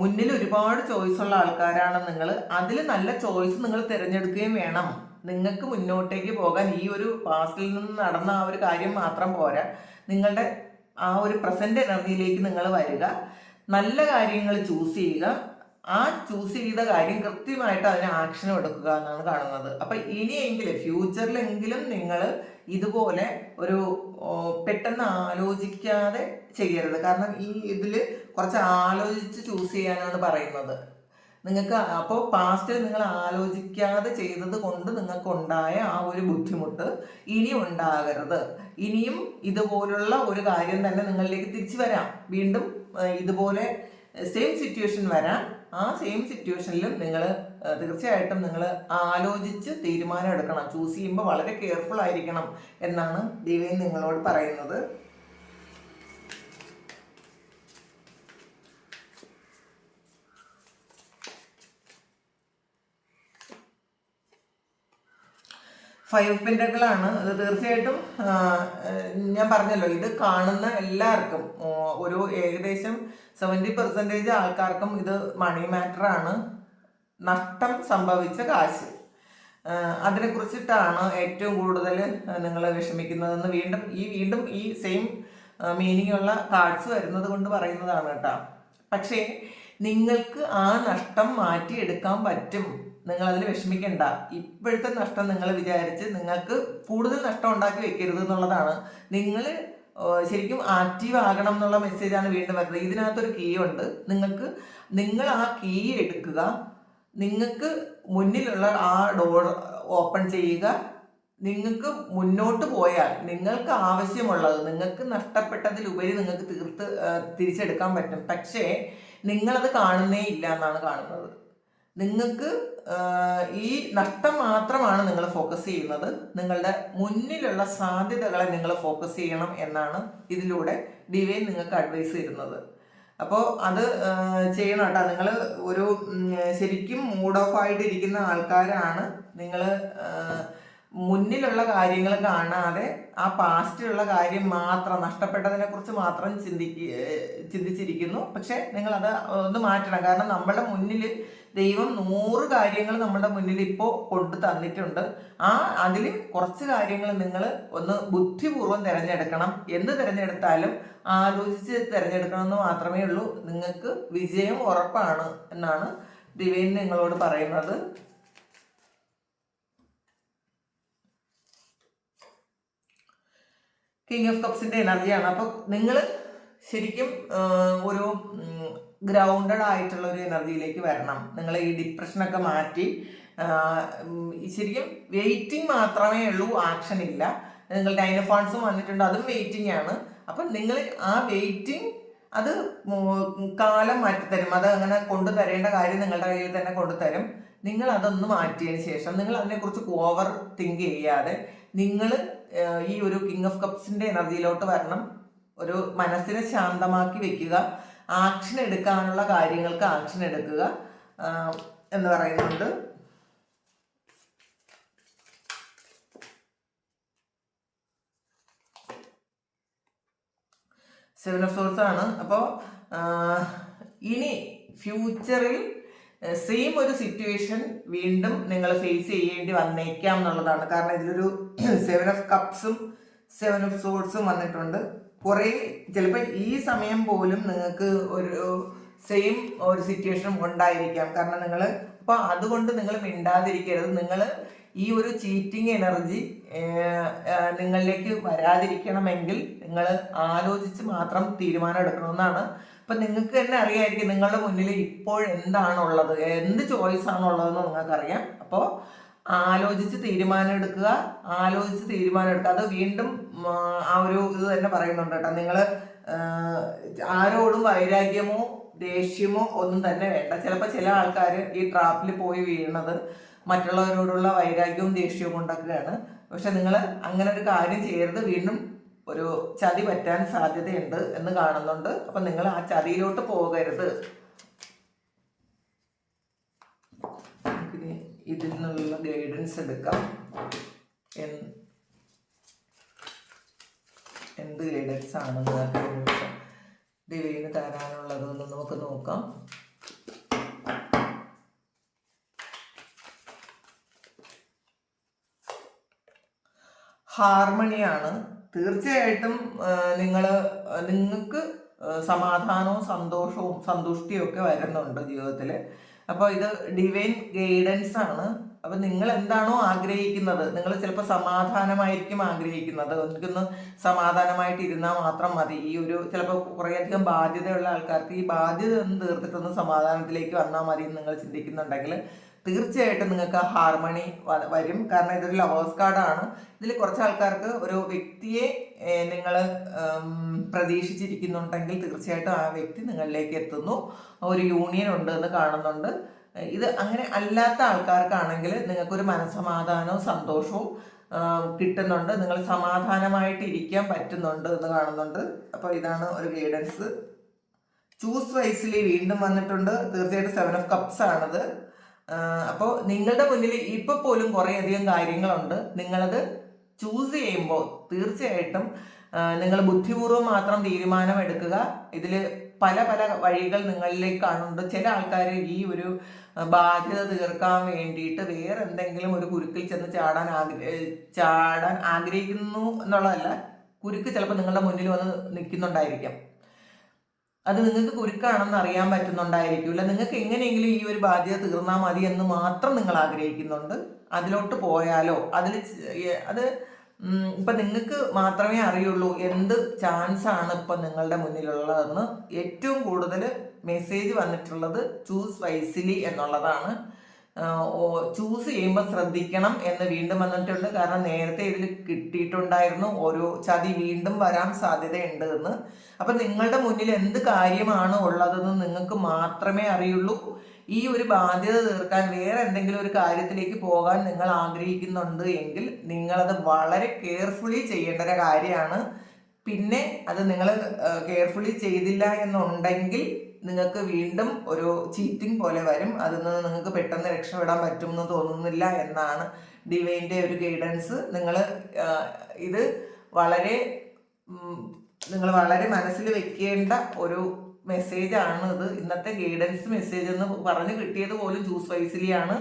മുന്നിൽ ഒരുപാട് ചോയ്സ് ഉള്ള ആൾക്കാരാണ് നിങ്ങൾ. അതിൽ നല്ല ചോയ്സ് നിങ്ങൾ തിരഞ്ഞെടുക്കുകയും വേണം. നിങ്ങൾക്ക് മുന്നോട്ടേക്ക് പോകാൻ ഈ ഒരു പാസ്റ്റിൽ നിന്ന് നടന്ന ആ ഒരു കാര്യം മാത്രം പോരാ. നിങ്ങളുടെ ആ ഒരു പ്രസന്റ് എനർജിയിലേക്ക് നിങ്ങൾ വരിക, നല്ല കാര്യങ്ങൾ ചൂസ് ചെയ്യുക. ആ ചൂസ് ചെയ്ത കാര്യം കൃത്യമായിട്ട് അതിന് ആക്ഷനും എടുക്കുക എന്നാണ് കാണുന്നത്. അപ്പൊ ഇനിയെങ്കിലും ഫ്യൂച്ചറിലെങ്കിലും നിങ്ങൾ ഇതുപോലെ ഒരു പെട്ടെന്ന് ആലോചിക്കാതെ ചെയ്യരുത്. കാരണം ഈ ഇതിൽ കുറച്ച് ആലോചിച്ച് ചൂസ് ചെയ്യാനാണ് പറയുന്നത് നിങ്ങൾക്ക്. അപ്പോൾ പാസ്റ്റിൽ നിങ്ങൾ ആലോചിക്കാതെ ചെയ്തത് കൊണ്ട് നിങ്ങൾക്കുണ്ടായ ആ ഒരു ബുദ്ധിമുട്ട് ഇനി ഉണ്ടാകരുത്. ഇനിയും ഇതുപോലുള്ള ഒരു കാര്യം തന്നെ നിങ്ങളിലേക്ക് തിരിച്ചു വരാം. വീണ്ടും ഇതുപോലെ സെയിം സിറ്റുവേഷൻ വരാം. ആ സെയിം സിറ്റുവേഷനിലും നിങ്ങൾ തീർച്ചയായിട്ടും നിങ്ങൾ ആലോചിച്ച് തീരുമാനം എടുക്കണം. ചൂസ് ചെയ്യുമ്പോൾ വളരെ കെയർഫുൾ ആയിരിക്കണം എന്നാണ് ഡിവൈൻ നിങ്ങളോട് പറയുന്നത്. ഫൈവ് പെൻറ്റക്കിളാണ്. അത് തീർച്ചയായിട്ടും ഞാൻ പറഞ്ഞല്ലോ, ഇത് കാണുന്ന എല്ലാവർക്കും ഒരു ഏകദേശം 70% ആൾക്കാർക്കും ഇത് മണി മാറ്ററാണ്. നഷ്ടം സംഭവിച്ച കാശ്, അതിനെക്കുറിച്ചിട്ടാണ് ഏറ്റവും കൂടുതൽ നിങ്ങൾ വിഷമിക്കുന്നതെന്ന് വീണ്ടും ഈ സെയിം മീനിങ് ഉള്ള കാർഡ്സ് വരുന്നത് കൊണ്ട് പറയുന്നതാണ് കേട്ടോ. പക്ഷേ നിങ്ങൾക്ക് ആ നഷ്ടം മാറ്റിയെടുക്കാൻ പറ്റും. നിങ്ങൾ അതിൽ വിഷമിക്കണ്ട. ഇപ്പോഴത്തെ നഷ്ടം നിങ്ങൾ വിചാരിച്ച് നിങ്ങൾക്ക് കൂടുതൽ നഷ്ടം ഉണ്ടാക്കി വെക്കരുത് എന്നുള്ളതാണ്. നിങ്ങൾ ശരിക്കും ആക്റ്റീവ് ആകണം എന്നുള്ള മെസ്സേജാണ് വീണ്ടും വരുന്നത്. ഇതിനകത്തൊരു കീ ഉണ്ട്. നിങ്ങൾ ആ കീ എടുക്കുക, നിങ്ങൾക്ക് മുന്നിലുള്ള ആ ഡോർ ഓപ്പൺ ചെയ്യുക. നിങ്ങൾക്ക് മുന്നോട്ട് പോയാൽ നിങ്ങൾക്ക് ആവശ്യമുള്ളത്, നിങ്ങൾക്ക് നഷ്ടപ്പെട്ടതിലുപരി നിങ്ങൾക്ക് തിരിച്ചെടുക്കാൻ പറ്റും. പക്ഷേ നിങ്ങളത് കാണുന്നേ ഇല്ല എന്നാണ് കാണുന്നത്. നിങ്ങൾക്ക് ഈ നഷ്ടം മാത്രമാണ് നിങ്ങൾ ഫോക്കസ് ചെയ്യുന്നത്. നിങ്ങളുടെ മുന്നിലുള്ള സാധ്യതകളെ നിങ്ങൾ ഫോക്കസ് ചെയ്യണം എന്നാണ് ഇതിലൂടെ ഡിവൈൻ നിങ്ങൾക്ക് അഡ്വൈസ് തരുന്നത്. അപ്പോൾ അത് ചെയ്യണം കേട്ടോ. നിങ്ങൾ ഒരു ശരിക്കും മൂഡ് ഓഫ് ആയിട്ടിരിക്കുന്ന ആൾക്കാരാണ്. നിങ്ങൾ മുന്നിലുള്ള കാര്യങ്ങൾ കാണാതെ ആ പാസ്റ്റിലുള്ള കാര്യം മാത്രം, നഷ്ടപ്പെട്ടതിനെ കുറിച്ച് മാത്രം ചിന്തിച്ചിരിക്കുന്നു. പക്ഷെ നിങ്ങൾ അത് ഒന്ന് മാറ്റണം. കാരണം നമ്മളുടെ മുന്നിൽ ദൈവം 100 കാര്യങ്ങൾ നമ്മുടെ മുന്നിൽ ഇപ്പോൾ കൊണ്ടു തന്നിട്ടുണ്ട്. അതിൽ കുറച്ച് കാര്യങ്ങൾ നിങ്ങൾ ഒന്ന് ബുദ്ധിപൂർവ്വം തിരഞ്ഞെടുക്കണം. എന്ത് തിരഞ്ഞെടുത്താലും ആലോചിച്ച് തിരഞ്ഞെടുക്കണമെന്ന് മാത്രമേ ഉള്ളൂ. നിങ്ങൾക്ക് വിജയം ഉറപ്പാണ് എന്നാണ് ഡിവൈൻ നിങ്ങളോട് പറയുന്നത്. കിങ് ഓഫ് കപ്സിന്റെ എനർജിയാണ്. അപ്പോൾ നിങ്ങൾ ശരിക്കും ഒരു ഗ്രൗണ്ടഡ് ആയിട്ടുള്ള ഒരു എനർജിയിലേക്ക് വരണം. നിങ്ങൾ ഈ ഡിപ്രഷനൊക്കെ മാറ്റി ശരിക്കും വെയിറ്റിംഗ് മാത്രമേ ഉള്ളൂ, ആക്ഷൻ ഇല്ല. നിങ്ങൾ 9 ഓഫ് വാണ്ട്സും വന്നിട്ടുണ്ട്, അതും വെയിറ്റിംഗ് ആണ്. അപ്പം നിങ്ങൾ ആ വെയിറ്റിംഗ് അത് കാലം മാറ്റിത്തരും. അത് അങ്ങനെ കൊണ്ടുതരേണ്ട കാര്യം നിങ്ങളുടെ കയ്യിൽ തന്നെ കൊണ്ടുതരും. നിങ്ങൾ അതൊന്ന് മാറ്റിയതിന് ശേഷം നിങ്ങൾ അതിനെക്കുറിച്ച് ഓവർ തിങ്ക് ചെയ്യാതെ നിങ്ങൾ ഈ ഒരു കിങ് ഓഫ് കപ്സിന്റെ എനർജിയിലോട്ട് വരണം. ഒരു മനസ്സിനെ ശാന്തമാക്കി വെക്കുക. ആക്ഷൻ എടുക്കാനുള്ള കാര്യങ്ങൾക്ക് ആക്ഷൻ എടുക്കുക എന്ന് പറയുന്നുണ്ട്. സെവൻ ഓഫ് സോഴ്സ് ആണ്. അപ്പോൾ ഇനി ഫ്യൂച്ചറിൽ സെയിം ഒരു സിറ്റുവേഷൻ വീണ്ടും നിങ്ങൾ ഫേസ് ചെയ്യേണ്ടി വന്നേക്കാം എന്നുള്ളതാണ്. കാരണം ഇതിലൊരു 7 ഓഫ് കപ്സും 7 ഓഫ് സോഴ്സും വന്നിട്ടുണ്ട്. കുറേ ചിലപ്പോൾ ഈ സമയം പോലും നിങ്ങൾക്ക് ഒരു സെയിം ഒരു സിറ്റുവേഷൻ ഉണ്ടായിരിക്കാം. കാരണം നിങ്ങൾ അപ്പോൾ അതുകൊണ്ട് നിങ്ങൾ മിണ്ടാതിരിക്കരുത്. നിങ്ങൾ ഈ ഒരു ചീറ്റിംഗ് എനർജി നിങ്ങളിലേക്ക് വരാതിരിക്കണമെങ്കിൽ നിങ്ങൾ ആലോചിച്ച് മാത്രം തീരുമാനം എടുക്കണമെന്നാണ്. അപ്പം നിങ്ങൾക്ക് തന്നെ അറിയാമായിരിക്കും നിങ്ങളുടെ മുന്നിൽ ഇപ്പോൾ എന്താണുള്ളത്, എന്ത് ചോയ്സ് ആണുള്ളതെന്ന് നിങ്ങൾക്കറിയാം. അപ്പോൾ ആലോചിച്ച് തീരുമാനം എടുക്കുക. അത് വീണ്ടും ആ ഒരു ഇത് തന്നെ പറയുന്നുണ്ട് കേട്ടോ. നിങ്ങൾ ആരോടും വൈരാഗ്യമോ ദേഷ്യമോ ഒന്നും തന്നെ വേണ്ട. ചിലപ്പോൾ ചില ആൾക്കാർ ഈ ട്രാപ്പിൽ പോയി വീഴുന്നത് മറ്റുള്ളവരോടുള്ള വൈരാഗ്യവും ദേഷ്യവും കൊണ്ടൊക്കെയാണ്. പക്ഷെ നിങ്ങൾ അങ്ങനെ ഒരു കാര്യം ചെയ്യരുത്. വീണ്ടും ഒരു ചതി പറ്റാൻ സാധ്യതയുണ്ട് എന്ന് കാണുന്നുണ്ട്. അപ്പം നിങ്ങൾ ആ ചതിയിലോട്ട് പോകരുത്. ഇതിൽ നിന്നുള്ള ഗൈഡൻസ് എടുക്കാം. എന്ത് ഗൈഡൻസ് ആണ് നിങ്ങൾക്ക് ഡിവൈന് തരാനുള്ളതെന്ന് നമുക്ക് നോക്കാം. ഹാർമണിയാണ്. തീർച്ചയായിട്ടും നിങ്ങൾക്ക് സമാധാനവും സന്തോഷവും സന്തുഷ്ടിയും ഒക്കെ വരുന്നുണ്ട് ജീവിതത്തിൽ. അപ്പോൾ ഇത് ഡിവൈൻ ഗൈഡൻസ് ആണ്. അപ്പം നിങ്ങൾ എന്താണോ ആഗ്രഹിക്കുന്നത്, നിങ്ങൾ ചിലപ്പോൾ സമാധാനമായിരിക്കും ആഗ്രഹിക്കുന്നത്. എനിക്കൊന്ന് സമാധാനമായിട്ട് ഇരുന്നാൽ മാത്രം മതി. ഈ ഒരു ചിലപ്പോൾ കുറേയധികം ബാധ്യതയുള്ള ആൾക്കാർക്ക് ഈ ബാധ്യത ഒന്ന് തീർത്തിട്ടൊന്ന് സമാധാനത്തിലേക്ക് വന്നാൽ മതി എന്ന് നിങ്ങൾ ചിന്തിക്കുന്നുണ്ടെങ്കിൽ തീർച്ചയായിട്ടും നിങ്ങൾക്ക് ഹാർമണി വരും. കാരണം ഇതൊരു ലവേഴ്സ് കാർഡാണ്. ഇതിൽ കുറച്ച് ആൾക്കാർക്ക് ഒരു വ്യക്തിയെ നിങ്ങൾ പ്രതീക്ഷിച്ചിരിക്കുന്നുണ്ടെങ്കിൽ തീർച്ചയായിട്ടും ആ വ്യക്തി നിങ്ങളിലേക്ക് എത്തുന്നു. ഒരു യൂണിയൻ ഉണ്ട് എന്ന് കാണുന്നുണ്ട്. ഇത് അങ്ങനെ അല്ലാത്ത ആൾക്കാർക്കാണെങ്കിൽ നിങ്ങൾക്കൊരു മനസ്സമാധാനവും സന്തോഷവും കിട്ടുന്നുണ്ട്. നിങ്ങൾ സമാധാനമായിട്ട് ഇരിക്കാൻ പറ്റുന്നുണ്ട് എന്ന് കാണുന്നുണ്ട്. അപ്പോൾ ഇതാണ് ഒരു ഗൈഡൻസ്. ചൂസ് വൈസ്ലി വീണ്ടും വന്നിട്ടുണ്ട്. തീർച്ചയായിട്ടും 7 ഓഫ് കപ്സ് ആണിത്. അപ്പോൾ നിങ്ങളുടെ മുന്നിൽ ഇപ്പോൾ പോലും കുറേയധികം കാര്യങ്ങളുണ്ട്. നിങ്ങളത് ചൂസ് ചെയ്യുമ്പോൾ തീർച്ചയായിട്ടും നിങ്ങൾ ബുദ്ധിപൂർവ്വം മാത്രം തീരുമാനം എടുക്കുക. ഇതിൽ പല പല വഴികൾ നിങ്ങളിലേക്ക് കാണുന്നുണ്ട്. ചില ആൾക്കാർ ഈ ഒരു ബാധ്യത തീർക്കാൻ വേണ്ടിയിട്ട് വേറെ എന്തെങ്കിലും ഒരു കുരുക്കിൽ ചെന്ന് ചാടാൻ ആഗ്രഹിക്കുന്നു എന്നുള്ളതല്ല. കുരുക്ക് ചിലപ്പോൾ നിങ്ങളുടെ മുന്നിൽ വന്ന് നിൽക്കുന്നുണ്ടായിരിക്കാം. അത് നിങ്ങൾക്ക് കുരുക്കാണെന്ന് അറിയാൻ പറ്റുന്നുണ്ടായിരിക്കില്ല. നിങ്ങൾക്ക് എങ്ങനെയെങ്കിലും ഈ ഒരു ബാധ്യത തീർന്നാൽ മതി എന്ന് മാത്രം നിങ്ങൾ ആഗ്രഹിക്കുന്നുണ്ട്. അതിലോട്ട് പോയാലോ അത് ഇപ്പം നിങ്ങൾക്ക് മാത്രമേ അറിയുള്ളൂ എന്ത് ചാൻസ് ആണ് ഇപ്പം നിങ്ങളുടെ മുന്നിലുള്ളതെന്ന്. ഏറ്റവും കൂടുതൽ മെസ്സേജ് വന്നിട്ടുള്ളത് ചൂസ് വൈസ്ലി എന്നുള്ളതാണ്. ചൂസ് ചെയ്യുമ്പോൾ ശ്രദ്ധിക്കണം എന്ന് വീണ്ടും വന്നിട്ടുണ്ട്. കാരണം നേരത്തെ ഇതിൽ കിട്ടിയിട്ടുണ്ടായിരുന്നു ഒരു ചതി വീണ്ടും വരാൻ സാധ്യതയുണ്ട് എന്ന്. അപ്പം നിങ്ങളുടെ മുന്നിൽ എന്ത് കാര്യമാണ് ഉള്ളതെന്ന് നിങ്ങൾക്ക് മാത്രമേ അറിയുള്ളൂ. ഈ ഒരു ബാധ്യത തീർക്കാൻ വേറെ എന്തെങ്കിലും ഒരു കാര്യത്തിലേക്ക് പോകാൻ നിങ്ങൾ ആഗ്രഹിക്കുന്നുണ്ട് എങ്കിൽ നിങ്ങളത് വളരെ കെയർഫുള്ളി ചെയ്യേണ്ട ഒരു കാര്യമാണ്. പിന്നെ അത് നിങ്ങൾ കെയർഫുള്ളി ചെയ്തില്ല എന്നുണ്ടെങ്കിൽ നിങ്ങൾക്ക് വീണ്ടും ഒരു ചീറ്റിംഗ് പോലെ വരും. അതിൽ നിന്ന് നിങ്ങൾക്ക് പെട്ടെന്ന് രക്ഷപ്പെടാൻ പറ്റുമെന്ന് തോന്നുന്നില്ല എന്നാണ് ഡിവൈൻ്റെ ഒരു ഗൈഡൻസ്. ഇത് നിങ്ങൾ വളരെ മനസ്സിൽ വെക്കേണ്ട ഒരു മെസ്സേജാണ് ഇത്. ഇന്നത്തെ ഗൈഡൻസ് മെസ്സേജ് എന്ന് പറഞ്ഞു കിട്ടിയത് പോലും ചൂസ് വൈസ്ലിയാണ്.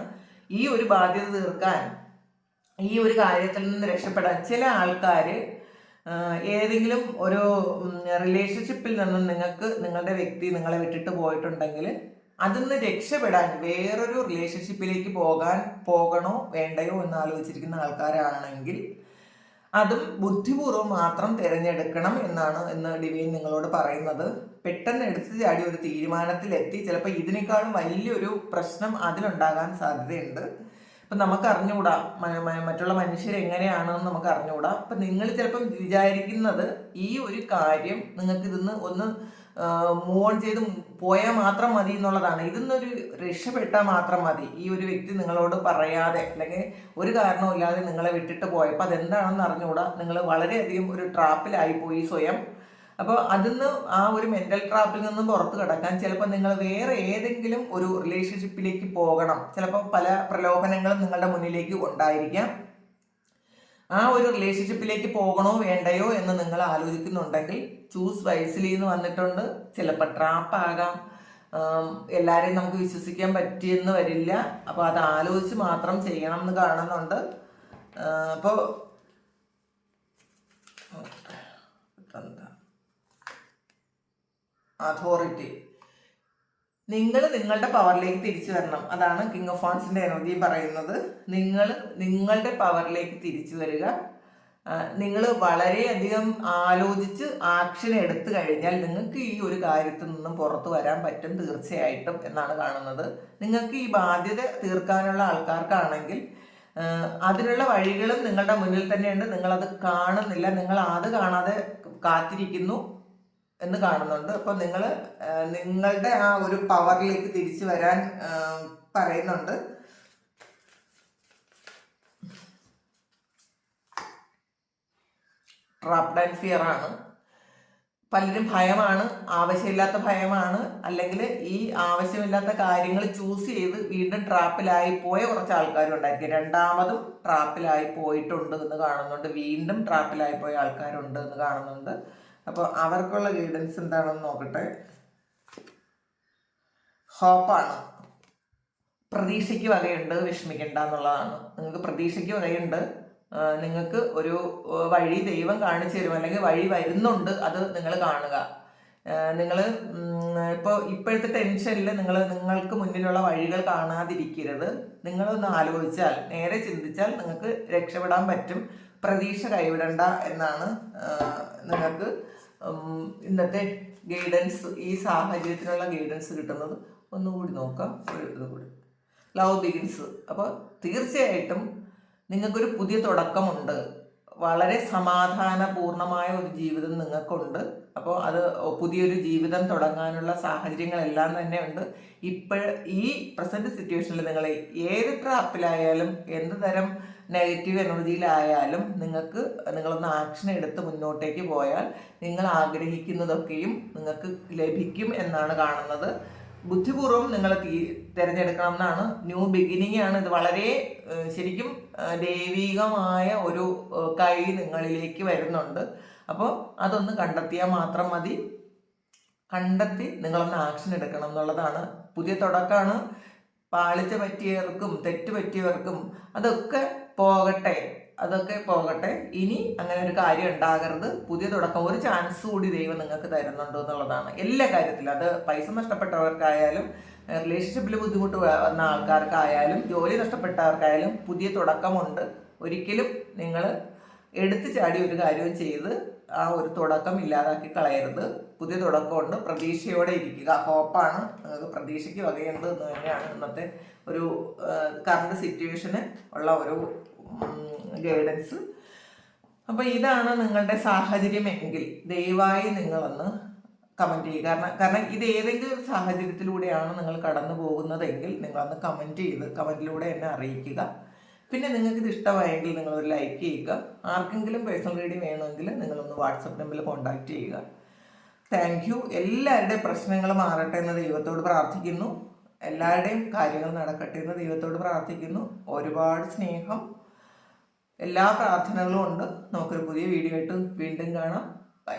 ഈ ഒരു ബാധ്യത തീർക്കാൻ, ഈ ഒരു കാര്യത്തിൽ നിന്ന് രക്ഷപ്പെടാൻ ചില ആൾക്കാർ ഏതെങ്കിലും ഒരു റിലേഷൻഷിപ്പിൽ നിന്നും നിങ്ങളുടെ വ്യക്തി നിങ്ങളെ വിട്ടിട്ട് പോയിട്ടുണ്ടെങ്കിൽ അതിൽ നിന്ന് രക്ഷപ്പെടാൻ വേറൊരു റിലേഷൻഷിപ്പിലേക്ക് പോകണോ വേണ്ടയോ എന്ന് ആലോചിച്ചിരിക്കുന്ന ആൾക്കാരാണെങ്കിൽ അതും ബുദ്ധിപൂർവ്വം മാത്രം തിരഞ്ഞെടുക്കണം എന്നാണ് ഇന്ന് ഡിവൈൻ നിങ്ങളോട് പറയുന്നത്. പെട്ടെന്ന് എടുത്തു ചാടി ഒരു തീരുമാനത്തിലെത്തി ചിലപ്പോൾ ഇതിനേക്കാളും വലിയൊരു പ്രശ്നം അതിലുണ്ടാകാൻ സാധ്യതയുണ്ട്. അപ്പം നമുക്ക് അറിഞ്ഞുകൂടാ മറ്റുള്ള മനുഷ്യരെങ്ങനെയാണെന്ന് നമുക്ക് അറിഞ്ഞുകൂടാ. അപ്പം നിങ്ങൾ ചിലപ്പം വിചാരിക്കുന്നത് ഈ ഒരു കാര്യം നിങ്ങൾക്ക് ഇതിന്ന് ഒന്ന് മൂവ് ഓൺ ചെയ്ത് പോയാൽ മാത്രം മതി എന്നുള്ളതാണ്. ഇതിന്നൊരു രക്ഷപ്പെട്ടാൽ മാത്രം മതി. ഈ ഒരു വ്യക്തി നിങ്ങളോട് പറയാതെ അല്ലെങ്കിൽ ഒരു കാരണവുമില്ലാതെ നിങ്ങളെ വിട്ടിട്ട് പോയപ്പോൾ അതെന്താണെന്ന് അറിഞ്ഞുകൂടാ. നിങ്ങൾ വളരെയധികം ഒരു ട്രാപ്പിലായിപ്പോയി സ്വയം. അപ്പോൾ അതിന്ന് ആ ഒരു മെൻ്റൽ ട്രാപ്പിൽ നിന്നും പുറത്ത് കിടക്കാൻ ചിലപ്പോൾ നിങ്ങൾ വേറെ ഏതെങ്കിലും ഒരു റിലേഷൻഷിപ്പിലേക്ക് പോകണം. ചിലപ്പോൾ പല പ്രലോഭനങ്ങളും നിങ്ങളുടെ മുന്നിലേക്ക് ഉണ്ടായിരിക്കാം. ആ ഒരു റിലേഷൻഷിപ്പിലേക്ക് പോകണോ വേണ്ടയോ എന്ന് നിങ്ങൾ ആലോചിക്കുന്നുണ്ടെങ്കിൽ ചൂസ് വൈസ്ലി എന്ന് വന്നിട്ടുണ്ട്. ചിലപ്പോൾ ട്രാപ്പാകാം. എല്ലാവരെയും നമുക്ക് വിശ്വസിക്കാൻ പറ്റിയെന്ന് വരില്ല. അപ്പോൾ അത് ആലോചിച്ച് മാത്രം ചെയ്യണം എന്ന് കാണുന്നുണ്ട്. അപ്പോൾ അതോറിറ്റി, നിങ്ങൾ നിങ്ങളുടെ പവറിലേക്ക് തിരിച്ചു വരണം. അതാണ് കിങ് ഓഫ് വാൻസിൻ്റെ എനർജി പറയുന്നത്. നിങ്ങൾ നിങ്ങളുടെ പവറിലേക്ക് തിരിച്ചു വരിക. നിങ്ങൾ വളരെയധികം ആലോചിച്ച് ആക്ഷൻ എടുത്തു കഴിഞ്ഞാൽ നിങ്ങൾക്ക് ഈ ഒരു കാര്യത്തിൽ നിന്നും പുറത്തു വരാൻ പറ്റും തീർച്ചയായിട്ടും എന്നാണ് കാണുന്നത്. നിങ്ങൾക്ക് ഈ ബാധ്യത തീർക്കാനുള്ള ആൾക്കാർക്കാണെങ്കിൽ അതിനുള്ള വഴികളും നിങ്ങളുടെ മുന്നിൽ തന്നെയുണ്ട്. നിങ്ങളത് കാണുന്നില്ല. നിങ്ങൾ അത് കാണാതെ കാത്തിരിക്കുന്നു. എന്ന് കാണുന്നുണ്ട്. അപ്പോൾ നിങ്ങൾ നിങ്ങളുടെ ആ ഒരു പവറിലേക്ക് തിരിച്ചു വരാൻ പറയുന്നുണ്ട്. ട്രാപ്ഡ് ആൻഡ് ഫിയർ ആണ്. പലരും ഭയമാണ്, ആവശ്യമില്ലാത്ത ഭയമാണ്, അല്ലെങ്കിൽ ഈ ആവശ്യമില്ലാത്ത കാര്യങ്ങൾ ചൂസ് ചെയ്ത് വീണ്ടും ട്രാപ്പിലായി പോയ കുറച്ച് ആൾക്കാരും ഉണ്ടായിരിക്കും. രണ്ടാമതും ട്രാപ്പിലായി പോയിട്ടുണ്ട് എന്ന് കാണുന്നുണ്ട്, വീണ്ടും ട്രാപ്പിലായി പോയ ആൾക്കാരുണ്ട് എന്ന് കാണുന്നുണ്ട്. അപ്പോൾ അവർക്കുള്ള ഗൈഡൻസ് എന്താണെന്ന് നോക്കട്ടെ. ഹോപ്പാണ്. പ്രതീക്ഷയ്ക്ക് വകയുണ്ട്, വിഷമിക്കണ്ട എന്നുള്ളതാണ്. നിങ്ങൾക്ക് പ്രതീക്ഷയ്ക്ക് വകയുണ്ട്. നിങ്ങൾക്ക് ഒരു വഴി ദൈവം കാണിച്ചു തരും, അല്ലെങ്കിൽ വഴി വരുന്നുണ്ട്, അത് നിങ്ങൾ കാണുക. നിങ്ങൾ ഇപ്പോഴത്തെ ടെൻഷനിൽ നിങ്ങൾക്ക് മുന്നിലുള്ള വഴികൾ കാണാതിരിക്കരുത്. നിങ്ങളൊന്ന് ആലോചിച്ചാൽ, നേരെ ചിന്തിച്ചാൽ നിങ്ങൾക്ക് രക്ഷപ്പെടാൻ പറ്റും. പ്രതീക്ഷ കൈവിടണ്ട എന്നാണ് നിങ്ങൾക്ക് ഇന്നത്തെ ഗൈഡൻസ്, ഈ സാഹചര്യത്തിനുള്ള ഗൈഡൻസ് കിട്ടുന്നത്. ഒന്നുകൂടി നോക്കാം, ഒരു ഇത് കൂടി. Love begins. അപ്പോൾ തീർച്ചയായിട്ടും നിങ്ങൾക്കൊരു പുതിയ തുടക്കമുണ്ട്. വളരെ സമാധാനപൂർണമായ ഒരു ജീവിതം നിങ്ങൾക്കുണ്ട്. അപ്പോൾ അത് പുതിയൊരു ജീവിതം തുടങ്ങാനുള്ള സാഹചര്യങ്ങളെല്ലാം തന്നെ ഉണ്ട്. ഈ പ്രസൻറ്റ് സിറ്റുവേഷനിൽ നിങ്ങൾ ഏത് ട്രാപ്പിലായാലും എന്ത് തരം നെഗറ്റീവ് എനർജിയിലായാലും നിങ്ങളൊന്ന് ആക്ഷൻ എടുത്ത് മുന്നോട്ടേക്ക് പോയാൽ നിങ്ങൾ ആഗ്രഹിക്കുന്നതൊക്കെയും നിങ്ങൾക്ക് ലഭിക്കും എന്നാണ് കാണുന്നത്. ബുദ്ധിപൂർവ്വം നിങ്ങൾ തിരഞ്ഞെടുക്കണം എന്നാണ്. ന്യൂ ബിഗിനിങ് ആണ് ഇത്. വളരെ ശരിക്കും ദൈവികമായ ഒരു കൈ നിങ്ങളിലേക്ക് വരുന്നുണ്ട്. അപ്പോൾ അതൊന്ന് കണ്ടെത്തിയാൽ മാത്രം മതി. കണ്ടെത്തി നിങ്ങളൊന്ന് ആക്ഷൻ എടുക്കണം എന്നുള്ളതാണ്. പുതിയ തുടക്കമാണ്. പാളിച്ച പറ്റിയവർക്കും തെറ്റ് പറ്റിയവർക്കും അതൊക്കെ പോകട്ടെ. ഇനി അങ്ങനെ ഒരു കാര്യം ഉണ്ടാകരുത്. പുതിയ തുടക്കം, ഒരു ചാൻസ് കൂടി ദൈവം നിങ്ങൾക്ക് തരുന്നുണ്ട് എന്നുള്ളതാണ് എല്ലാ കാര്യത്തിലും. അത് പൈസ നഷ്ടപ്പെട്ടവർക്കായാലും, റിലേഷൻഷിപ്പിൽ ബുദ്ധിമുട്ട് വന്ന ആൾക്കാർക്കായാലും, ജോലി നഷ്ടപ്പെട്ടവർക്കായാലും പുതിയ തുടക്കമുണ്ട്. ഒരിക്കലും നിങ്ങൾ എടുത്തു ചാടി ഒരു കാര്യവും ചെയ്ത് ആ ഒരു തുടക്കം ഇല്ലാതാക്കി കളയരുത്. പുതിയ തുടക്കമുണ്ട്. പ്രതീക്ഷയോടെ ഇരിക്കുക. ഹോപ്പാണ്. നിങ്ങൾക്ക് പ്രതീക്ഷയ്ക്ക് വകയുണ്ട് എന്ന് തന്നെയാണ് ഇന്നത്തെ ഒരു കറണ്ട് സിറ്റുവേഷന് ഉള്ള ഒരു ഗൈഡൻസ്. അപ്പോൾ ഇതാണ് നിങ്ങളുടെ സാഹചര്യമെങ്കിൽ ദയവായി നിങ്ങളൊന്ന് കമൻറ്റ് ചെയ്യുക. കാരണം ഇത് ഏതെങ്കിലും ഒരു സാഹചര്യത്തിലൂടെയാണ് നിങ്ങൾ കടന്നു പോകുന്നതെങ്കിൽ നിങ്ങളൊന്ന് കമൻറ്റിലൂടെ എന്നെ അറിയിക്കുക. പിന്നെ നിങ്ങൾക്ക് ഇത് ഇഷ്ടമായെങ്കിൽ നിങ്ങളൊരു ലൈക്ക് ചെയ്യുക. ആർക്കെങ്കിലും പേഴ്സണൽ റീഡിംഗ് വേണമെങ്കിൽ നിങ്ങളൊന്ന് വാട്സപ്പ് നമ്പറിൽ കോൺടാക്റ്റ് ചെയ്യുക. Thank you. എല്ലാവരുടെയും പ്രശ്നങ്ങൾ മാറട്ടെ എന്ന് ദൈവത്തോട് പ്രാർത്ഥിക്കുന്നു. എല്ലാവരുടെയും കാര്യങ്ങൾ നടക്കട്ടെ എന്ന് ദൈവത്തോട് പ്രാർത്ഥിക്കുന്നു. ഒരുപാട് സ്നേഹം. എല്ലാ പ്രാർത്ഥനകളും ഉണ്ട്. നമുക്കൊരു പുതിയ വീഡിയോ ആയിട്ട് വീണ്ടും കാണാം. ബൈ.